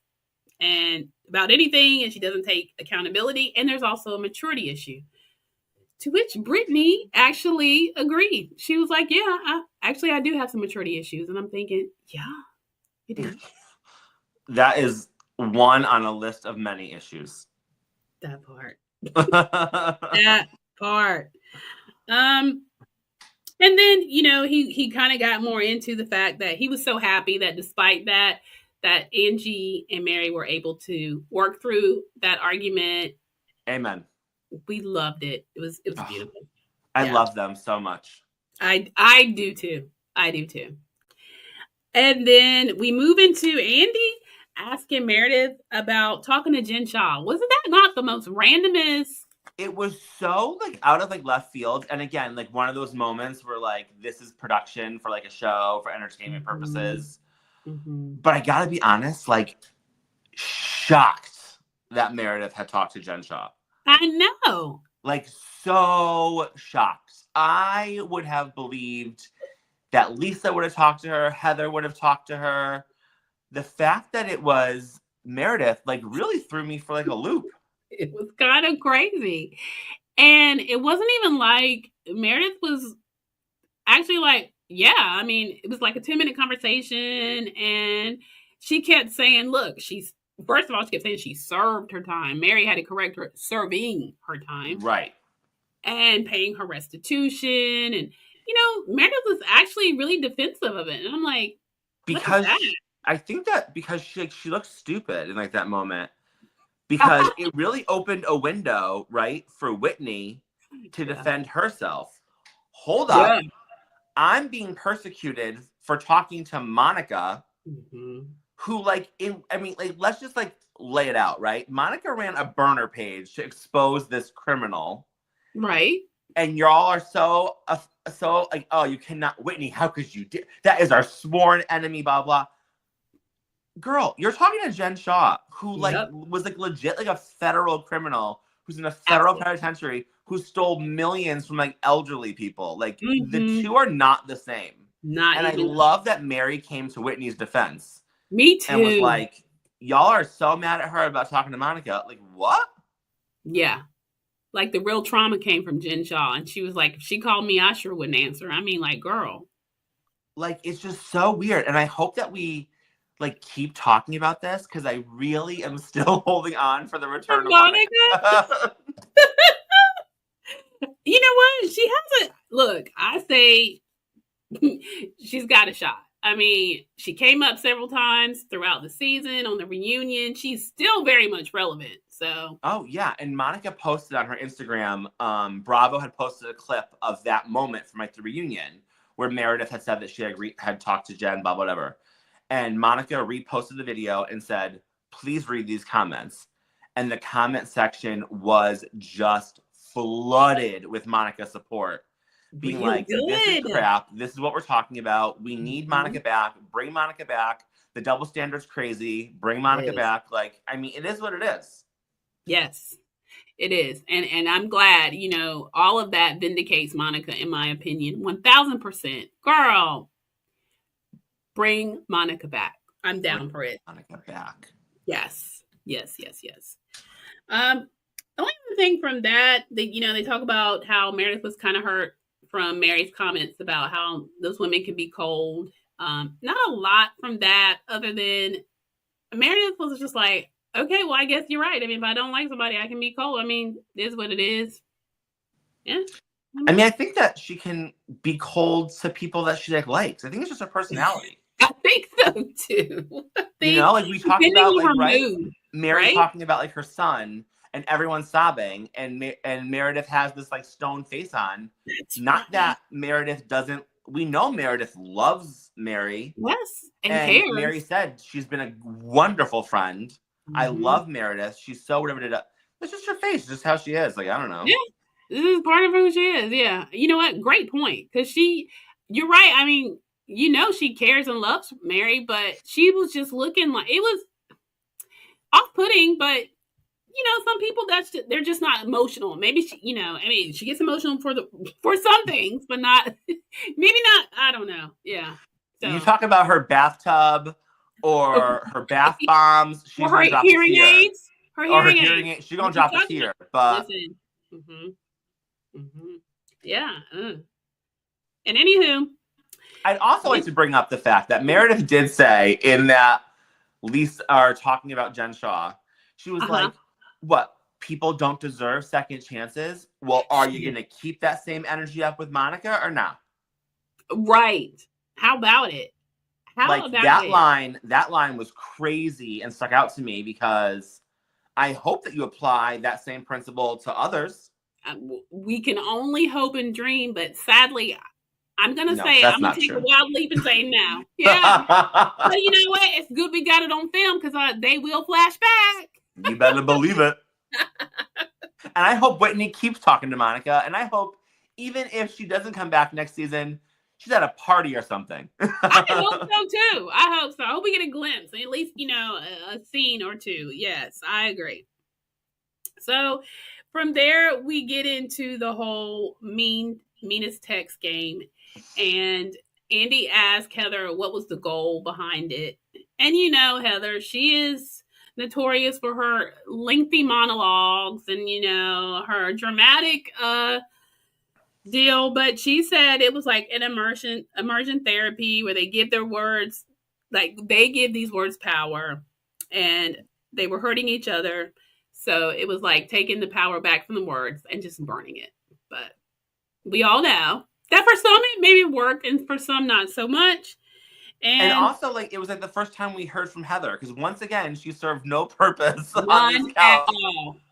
[SPEAKER 1] and about anything, and she doesn't take accountability. And there's also a maturity issue. To which Britani actually agreed. She was like, yeah, I do have some maturity issues. And I'm thinking, yeah, you do.
[SPEAKER 2] That is one on a list of many issues.
[SPEAKER 1] That part. That part. And then, he kind of got more into the fact that he was so happy that despite that Angie and Mary were able to work through that argument.
[SPEAKER 2] Amen.
[SPEAKER 1] We loved it. It was beautiful.
[SPEAKER 2] I love them so much.
[SPEAKER 1] I do too. And then we move into Andy asking Meredith about talking to Jen Shaw. Wasn't that not the most randomest?
[SPEAKER 2] It was so out of left field. And again, one of those moments where this is production for a show for entertainment purposes. Mm-hmm. But I gotta be honest, shocked that Meredith had talked to Jen Shaw.
[SPEAKER 1] I know.
[SPEAKER 2] So shocked. I would have believed that Lisa would have talked to her, Heather would have talked to her. The fact that it was Meredith, really threw me for a loop.
[SPEAKER 1] It was kind of crazy. And it wasn't even Meredith was actually yeah, I mean, it was a 10-minute conversation, and she kept saying, look, first of all, she kept saying she served her time. Mary had to correct her, serving her time.
[SPEAKER 2] Right.
[SPEAKER 1] And paying her restitution. And, Meredith was actually really defensive of it. And I'm like,
[SPEAKER 2] because I think that because she looked stupid in that moment. Because it really opened a window, right, for Whitney to defend herself. Hold up. Yeah. I'm being persecuted for talking to Monica, who let's just lay it out, right? Monica ran a burner page to expose this criminal.
[SPEAKER 1] Right.
[SPEAKER 2] And y'all are so oh, you cannot, Whitney, how could you do that? Is our sworn enemy, blah, blah. Girl, you're talking to Jen Shaw, who was legit a federal criminal who's in a federal penitentiary who stole millions from elderly people. The two are not the same. I love that Mary came to Whitney's defense.
[SPEAKER 1] Me too.
[SPEAKER 2] And was y'all are so mad at her about talking to Monica. What?
[SPEAKER 1] Yeah. The real trauma came from Jen Shaw. And she was if she called me, I sure wouldn't answer. I mean, girl.
[SPEAKER 2] It's just so weird. And I hope that we keep talking about this, because I really am still holding on for the return of Monica.
[SPEAKER 1] You know what? She has look, I say she's got a shot. I mean, she came up several times throughout the season on the reunion. She's still very much relevant. So.
[SPEAKER 2] Oh yeah, and Monica posted on her Instagram. Bravo had posted a clip of that moment from the reunion where Meredith had said that she had talked to Jen, blah, whatever. And Monica reposted the video and said, please read these comments. And the comment section was just flooded with Monica support. Being this is crap. This is what we're talking about. We need Monica back. Bring Monica back. The double standard's crazy. Bring Monica back. I mean, it is what it is.
[SPEAKER 1] Yes, it is. And I'm glad, all of that vindicates Monica, in my opinion. 1000%. Girl. Bring Monica back. I'm down for it.
[SPEAKER 2] Monica back.
[SPEAKER 1] Yes. The only thing from that, they talk about how Meredith was kind of hurt from Mary's comments about how those women can be cold. Not a lot from that, other than Meredith was just like, okay, well, I guess you're right. I mean, if I don't like somebody, I can be cold. I mean, it is what it is. Yeah.
[SPEAKER 2] I mean, I think that she can be cold to people that she likes. I think it's just her personality.
[SPEAKER 1] I think so too.
[SPEAKER 2] Like we talked about, like, right?
[SPEAKER 1] Mood,
[SPEAKER 2] Mary
[SPEAKER 1] right?
[SPEAKER 2] talking about like her son, and everyone's sobbing, and Meredith has this like stone face on.
[SPEAKER 1] That's
[SPEAKER 2] Not
[SPEAKER 1] right.
[SPEAKER 2] that Meredith doesn't. We know Meredith loves Mary.
[SPEAKER 1] Yes, and
[SPEAKER 2] cares.
[SPEAKER 1] Mary
[SPEAKER 2] said she's been a wonderful friend. Mm-hmm. I love Meredith. She's so whatever it is. It's just her face, just how she is. Like, I don't know.
[SPEAKER 1] Yeah, this is part of who she is. Yeah, you know what? Great point. Because you're right. I mean, she cares and loves Mary, but she was just looking like it was off-putting. But some people they're just not emotional. Maybe she gets emotional for some things, but not maybe not. I don't know. Yeah. So
[SPEAKER 2] you talk about her bathtub or her bath bombs. She's
[SPEAKER 1] or her hearing aids. Her hearing aids.
[SPEAKER 2] She's gonna drop a tear. But
[SPEAKER 1] listen. Yeah. And anywho,
[SPEAKER 2] I'd also like to bring up the fact that Meredith did say in that Lisa are talking about Jen Shaw. She was like, "What? People don't deserve second chances." Well, are you gonna keep that same energy up with Monica or not?
[SPEAKER 1] Right. How about it?
[SPEAKER 2] That line was crazy and stuck out to me because I hope that you apply that same principle to others.
[SPEAKER 1] We can only hope and dream, but sadly, I'm going to say, I'm going to take a wild leap and say no. Yeah. But you know what? It's good we got it on film because they will flash back.
[SPEAKER 2] You better believe it. And I hope Whitney keeps talking to Monica. And I hope even if she doesn't come back next season, she's at a party or something.
[SPEAKER 1] I hope so too. I hope so. I hope we get a glimpse, at least, a scene or two. Yes, I agree. So from there, we get into the whole meanest text game. And Andy asked Heather what was the goal behind it. And Heather, she is notorious for her lengthy monologues and, her dramatic deal, but she said it was like an immersion therapy where they give their words, like they give these words power, and they were hurting each other. So it was like taking the power back from the words and just burning it. But we all know that for some it maybe worked, and for some not so much.
[SPEAKER 2] And also, like, it was like the first time we heard from Heather, because once again she served no purpose on this couch,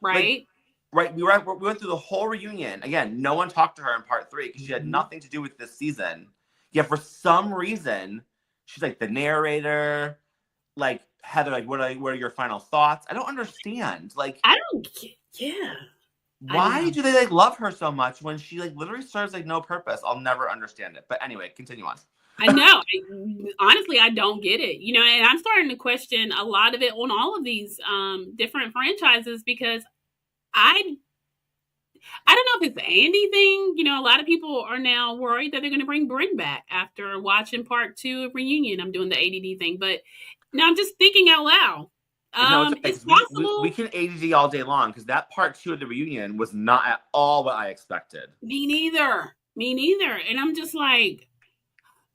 [SPEAKER 1] right?
[SPEAKER 2] Right, we went through the whole reunion. Again, no one talked to her in part 3 because she had nothing to do with this season. Yet for some reason, she's like the narrator. Like, Heather, like, what are your final thoughts? I don't understand. Like,
[SPEAKER 1] I don't. Yeah.
[SPEAKER 2] Why do they love her so much when she literally serves no purpose? I'll never understand it. But anyway, continue on.
[SPEAKER 1] I know. Honestly, I don't get it. And I'm starting to question a lot of it on all of these different franchises because I don't know if it's the Andy thing. A lot of people are now worried that they're going to bring Bryn back after watching part 2 of Reunion. I'm doing the ADD thing, but now I'm just thinking out loud. It's possible.
[SPEAKER 2] We can ADD all day long because that part 2 of the reunion was not at all what I expected.
[SPEAKER 1] Me neither. And I'm just like,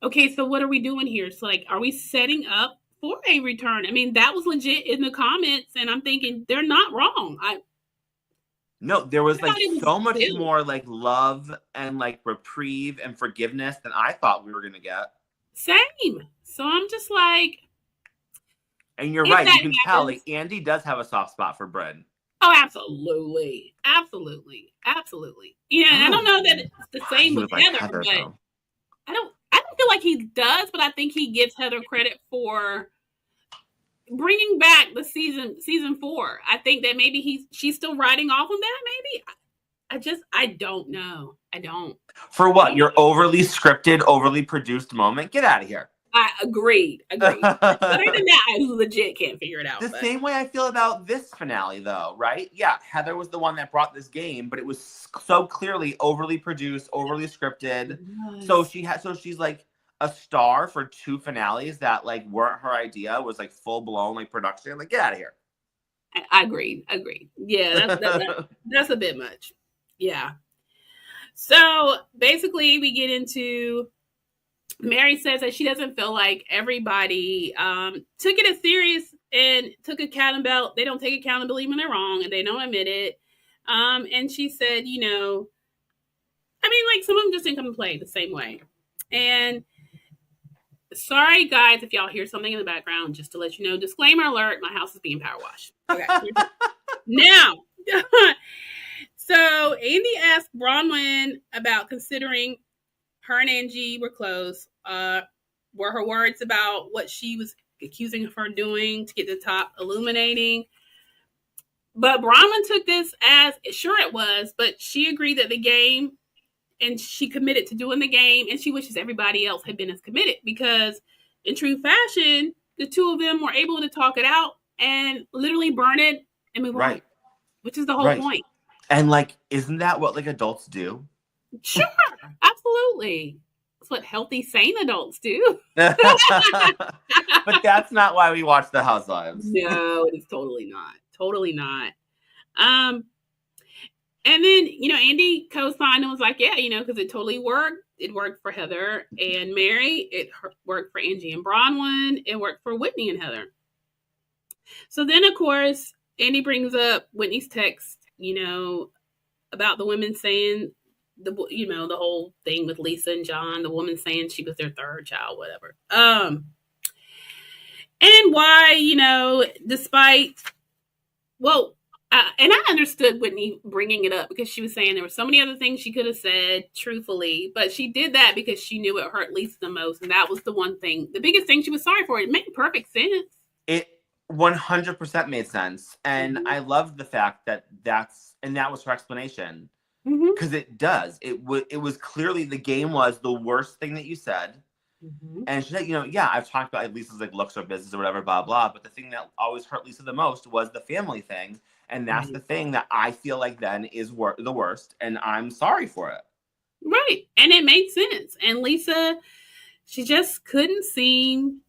[SPEAKER 1] okay, so what are we doing here? So are we setting up for a return? I mean, that was legit in the comments, and I'm thinking they're not wrong.
[SPEAKER 2] No, there was so much more love and reprieve and forgiveness than I thought we were gonna get.
[SPEAKER 1] Same. So I'm just like,
[SPEAKER 2] and you're right. You can tell Andy does have a soft spot for Bryn.
[SPEAKER 1] Oh, absolutely. Yeah, and I don't know that it's the same with Heather, but though. I don't feel like he does, but I think he gives Heather credit for bringing back the season 4. I think that maybe she's still riding off on that. Maybe I don't know. I don't.
[SPEAKER 2] For what? Your overly scripted, overly produced moment? Get out of here.
[SPEAKER 1] I agreed. Other than that, I legit can't figure it out.
[SPEAKER 2] Same way I feel about this finale, though, right? Yeah, Heather was the one that brought this game, but it was so clearly overly produced, overly scripted. Yes. So she's like a star for 2 finales that weren't her idea, was full blown production. Get out of here.
[SPEAKER 1] I agreed. Yeah, that's a bit much. Yeah. So basically, we get into Mary says that she doesn't feel like everybody took it as serious and took accountability. They don't take accountability when they're wrong and they don't admit it. And she said, you know, I mean, like some of them just didn't come to play the same way. And sorry, guys, if y'all hear something in the background, just to let you know, disclaimer alert, my house is being power washed. Okay. Now, so Andy asked Bronwyn about considering her and Angie were close. Were her words about what she was accusing of her doing to get to the top illuminating? But Bronwyn took this as, sure it was, but she agreed that the game, and she committed to doing the game, and she wishes everybody else had been as committed because in true fashion, the two of them were able to talk it out and literally burn it and move on, which is the whole point.
[SPEAKER 2] And like, isn't that what like adults do?
[SPEAKER 1] Sure, absolutely. That's what healthy, sane adults do.
[SPEAKER 2] But that's not why we watch The Housewives.
[SPEAKER 1] No, it's totally not. Totally not. And then, you know, Andy co-signed and was like, yeah, you know, because it totally worked. It worked for Heather and Mary. It worked for Angie and Bronwyn. It worked for Whitney and Heather. So then, of course, Andy brings up Whitney's text, you know, about the women saying, the whole thing with Lisa and John, the woman saying she was their third child, whatever. And why, you know, despite, well, and I understood Whitney bringing it up because she was saying there were so many other things she could have said truthfully, but she did that because she knew it hurt Lisa the most. And that was the one thing, the biggest thing she was sorry for. It made perfect sense.
[SPEAKER 2] It 100% made sense. And I loved the fact that that was her explanation. Because it does. It was clearly the game was the worst thing that you said. And she said, you know, yeah, I've talked about Lisa's like looks or business or whatever, blah, blah. But the thing that always hurt Lisa the most was the family thing. And that's the thing that I feel like then is the worst. And I'm sorry for it.
[SPEAKER 1] Right. And it made sense. And Lisa, she just couldn't seem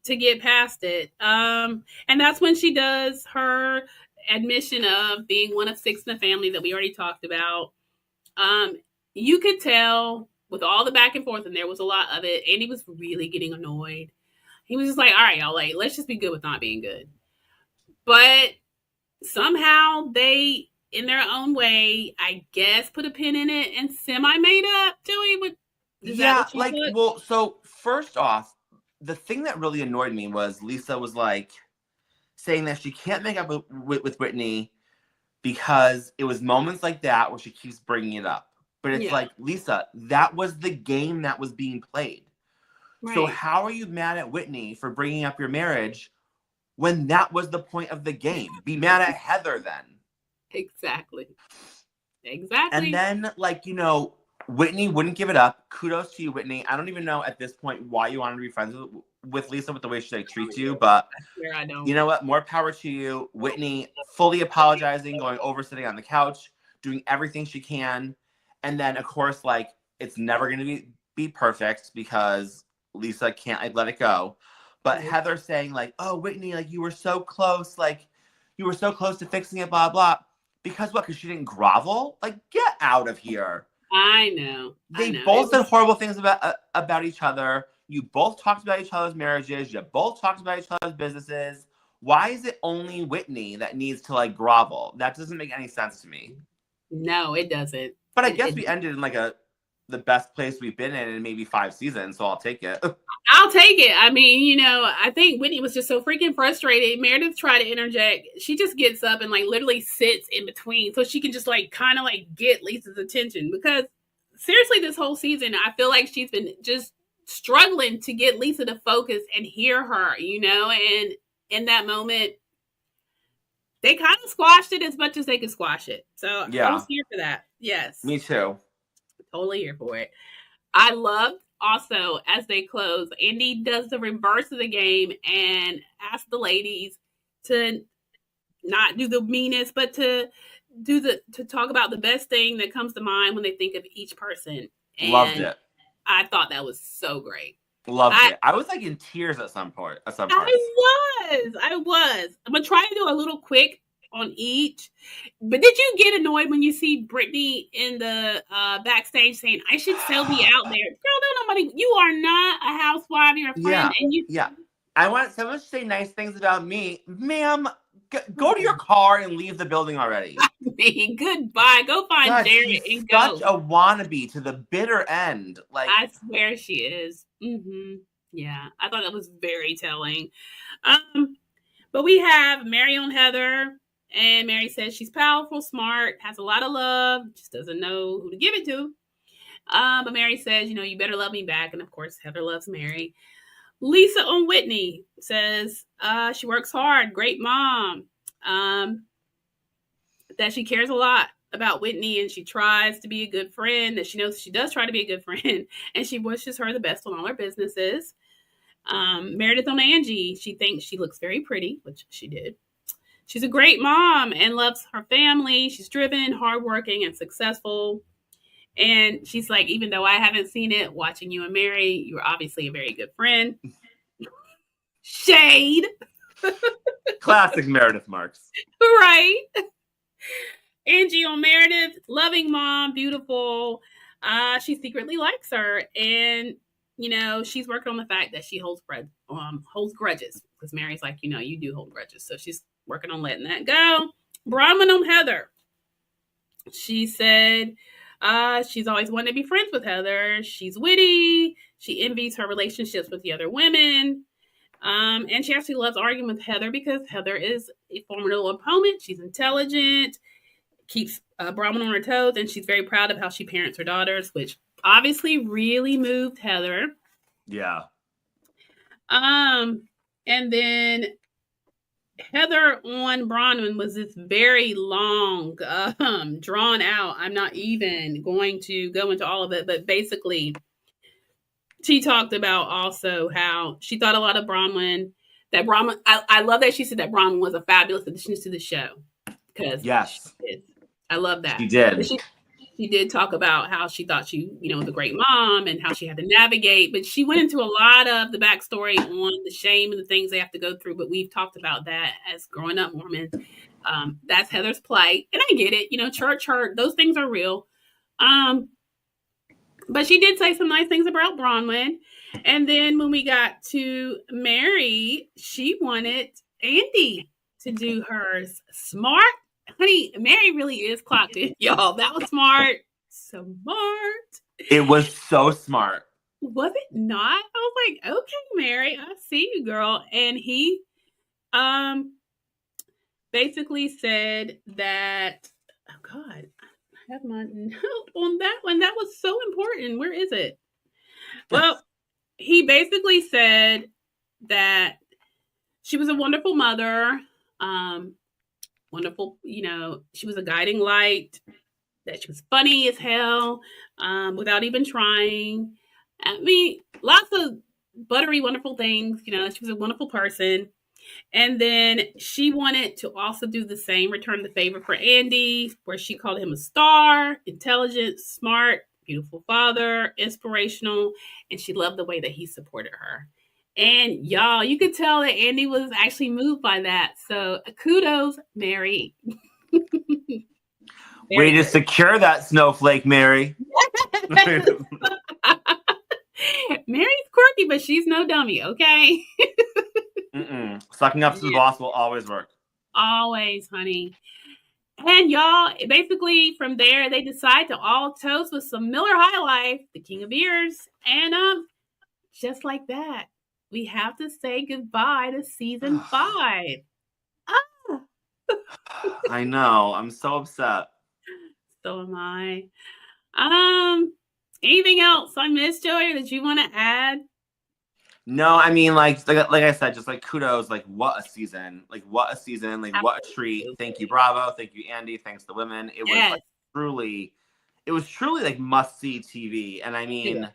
[SPEAKER 1] to get past it. And that's when she does her admission of being one of 6 in the family that we already talked about. You could tell with all the back and forth, and there was a lot of it, Andy was really getting annoyed. He was just like, all right, y'all, like, let's just be good with not being good. But somehow they, in their own way, I guess, put a pin in it and semi-made up. Joey,
[SPEAKER 2] so first off, the thing that really annoyed me was Lisa was like saying that she can't make up with Whitney because it was moments like that where she keeps bringing it up. But it's like, Lisa, that was the game that was being played. Right. So how are you mad at Whitney for bringing up your marriage when that was the point of the game? Be mad at Heather then.
[SPEAKER 1] Exactly.
[SPEAKER 2] And then, like, you know, Whitney wouldn't give it up. Kudos to you, Whitney. I don't even know at this point why you wanted to be friends with Lisa with the way she like treats you, but
[SPEAKER 1] I don't.
[SPEAKER 2] You know what? More power to you. Whitney fully apologizing, going over, sitting on the couch, doing everything she can. And then, of course, like, it's never going to be perfect because Lisa can't like, let it go. But Heather saying, like, oh, Whitney, like, you were so close. Like, you were so close to fixing it, blah, blah. Because what? Because she didn't grovel? Like, get out of here.
[SPEAKER 1] I know.
[SPEAKER 2] They both said horrible things about each other. You both talked about each other's marriages. You both talked about each other's businesses. Why is it only Whitney that needs to like grovel? That doesn't make any sense to me.
[SPEAKER 1] No, it doesn't.
[SPEAKER 2] But I guess we ended in like the best place we've been in maybe 5 seasons, so I'll take it.
[SPEAKER 1] I'll take it. I mean, you know, I think Whitney was just so freaking frustrated. Meredith tried to interject. She just gets up and like literally sits in between so she can just like kind of like get Lisa's attention. Because seriously, this whole season, I feel like she's been just struggling to get Lisa to focus and hear her, you know, and in that moment, they kind of squashed it as much as they could squash it. So yeah. I was here for that. Yes.
[SPEAKER 2] Me too.
[SPEAKER 1] Totally here for it. I loved also as they close, Andy does the reverse of the game and asks the ladies to not do the meanest, but to talk about the best thing that comes to mind when they think of each person. And
[SPEAKER 2] loved it.
[SPEAKER 1] I thought that was so great.
[SPEAKER 2] Loved it. I was like in tears at some point.
[SPEAKER 1] I was. I'm gonna try to do a little quick on each. But did you get annoyed when you see Britney in the backstage saying, I should still be out there? Girl, don't nobody, you are not a housewife, you're a friend.
[SPEAKER 2] Yeah. I want someone to say nice things about me. Ma'am, go to your car and leave the building already.
[SPEAKER 1] Goodbye. Go find Jared and go.
[SPEAKER 2] Such a wannabe to the bitter end. Like,
[SPEAKER 1] I swear she is. Yeah, I thought that was very telling. But we have Mary on Heather, and Mary says she's powerful, smart, has a lot of love, just doesn't know who to give it to. But Mary says, you better love me back. And of course, Heather loves Mary. Lisa on Whitney says she works hard, great mom, that she cares a lot about Whitney and she tries to be a good friend, that she knows she does try to be a good friend, and she wishes her the best on all her businesses. Meredith on Angie, she thinks she looks very pretty, which she did. She's a great mom and loves her family. She's driven, hardworking, and successful. And she's like, even though I haven't seen it, watching you and Mary, you're obviously a very good friend. Shade.
[SPEAKER 2] Classic Meredith marks.
[SPEAKER 1] Right. Angie on Meredith, loving mom, beautiful. She secretly likes her. And she's working on the fact that she holds grudges, because Mary's like, you do hold grudges. So she's working on letting that go. Bronwyn on Heather. She said she's always wanted to be friends with Heather. She's witty. She envies her relationships with the other women. And she actually loves arguing with Heather because Heather is a formidable opponent. She's intelligent, keeps Bronwyn on her toes, and she's very proud of how she parents her daughters, which obviously really moved Heather.
[SPEAKER 2] Yeah.
[SPEAKER 1] And then Heather on Bronwyn was this very long, drawn out. I'm not even going to go into all of it, but basically she talked about also how she thought a lot of Bronwyn. That Bronwyn, I love that she said that Bronwyn was a fabulous addition to the show. Because
[SPEAKER 2] yes,
[SPEAKER 1] I love that.
[SPEAKER 2] She did.
[SPEAKER 1] She did talk about how she thought she, was a great mom and how she had to navigate. But she went into a lot of the backstory on the shame and the things they have to go through. But we've talked about that as growing up Mormons. That's Heather's plight. And I get it. Church hurt. Those things are real. But she did say some nice things about Bronwyn. And then when we got to Mary, she wanted Andy to do hers. Smart. Honey, Mary really is clocked in, y'all. That was smart. Smart.
[SPEAKER 2] It was so smart.
[SPEAKER 1] Was it not? I was like, okay, Mary, I see you, girl. And he basically said that, oh God, I have my note on that one. That was so important. Where is it? Well, he basically said that she was a wonderful mother. Wonderful, she was a guiding light, that she was funny as hell, without even trying. I mean, lots of buttery, wonderful things. She was a wonderful person. And then she wanted to also do the same, return the favor for Andy, where she called him a star, intelligent, smart, beautiful father, inspirational, and she loved the way that he supported her. And y'all, you could tell that Andy was actually moved by that. So kudos, Mary.
[SPEAKER 2] Way to secure that snowflake, Mary.
[SPEAKER 1] Mary's quirky, but she's no dummy, okay?
[SPEAKER 2] Sucking up to the boss will always work.
[SPEAKER 1] Always, honey. And y'all, basically from there, they decide to all toast with some Miller High Life, the king of beers. And just like that, we have to say goodbye to season 5.
[SPEAKER 2] I know. I'm so upset.
[SPEAKER 1] So am I. Anything else I missed, Joey, or that you want to add?
[SPEAKER 2] No, I mean, like I said, just like kudos, like what a season, like what a treat. Thank you, Bravo. Thank you, Andy. Thanks to women. It was truly like must see TV. And I mean,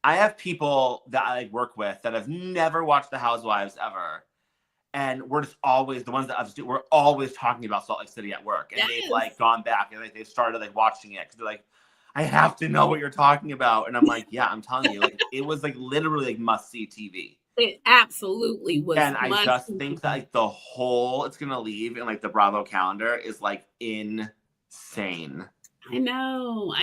[SPEAKER 2] I have people that I like work with that have never watched The Housewives ever. And we're just always, the ones that we're always talking about Salt Lake City at work. And they've like gone back and like they started like watching it because they're like, I have to know what you're talking about. And I'm like, yeah, I'm telling you, like it was like literally like must see TV.
[SPEAKER 1] It absolutely was.
[SPEAKER 2] And I just think that like the hole it's gonna leave in like the Bravo calendar is like insane.
[SPEAKER 1] I know.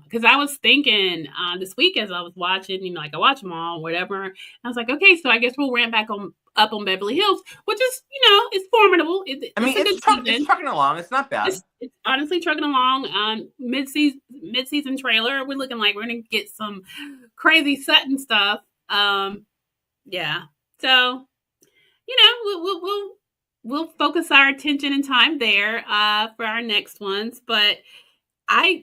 [SPEAKER 1] Because I was thinking this week as I was watching, like I watch them all, whatever. I was like, okay, so I guess we'll ramp back up on Beverly Hills, which is, it's formidable.
[SPEAKER 2] It's trucking along. It's not bad.
[SPEAKER 1] It's honestly trucking along. Mid-season trailer. We're looking like we're gonna get some crazy Sutton stuff. Yeah. So, we'll focus our attention and time there for our next ones. But I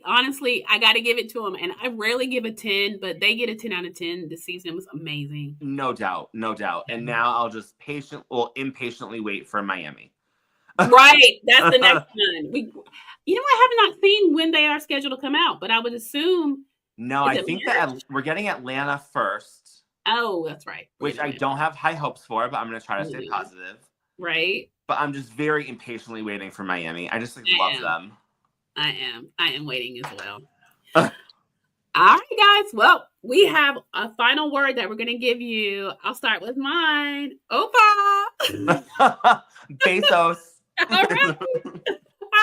[SPEAKER 1] got to give it to them. And I rarely give a 10, but they get a 10 out of 10. This season was amazing.
[SPEAKER 2] No doubt. And now I'll just impatiently wait for Miami.
[SPEAKER 1] Right. That's the next one. I have not seen when they are scheduled to come out, but I would assume.
[SPEAKER 2] No, I think that we're getting Atlanta first.
[SPEAKER 1] Oh, that's right.
[SPEAKER 2] Which I don't have high hopes for, but I'm going to try to stay positive.
[SPEAKER 1] Right.
[SPEAKER 2] But I'm just very impatiently waiting for Miami. I just love them.
[SPEAKER 1] I am waiting as well. All right, guys. Well, we have a final word that we're going to give you. I'll start with mine. Opa.
[SPEAKER 2] Bezos.
[SPEAKER 1] All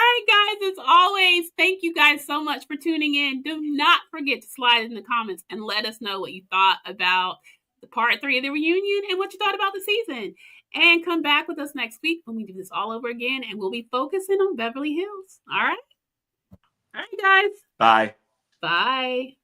[SPEAKER 1] right, guys. As always, thank you guys so much for tuning in. Do not forget to slide in the comments and let us know what you thought about the part 3 of the reunion and what you thought about the season. And come back with us next week when we do this all over again, and we'll be focusing on Beverly Hills. All right? All right, guys.
[SPEAKER 2] Bye.
[SPEAKER 1] Bye.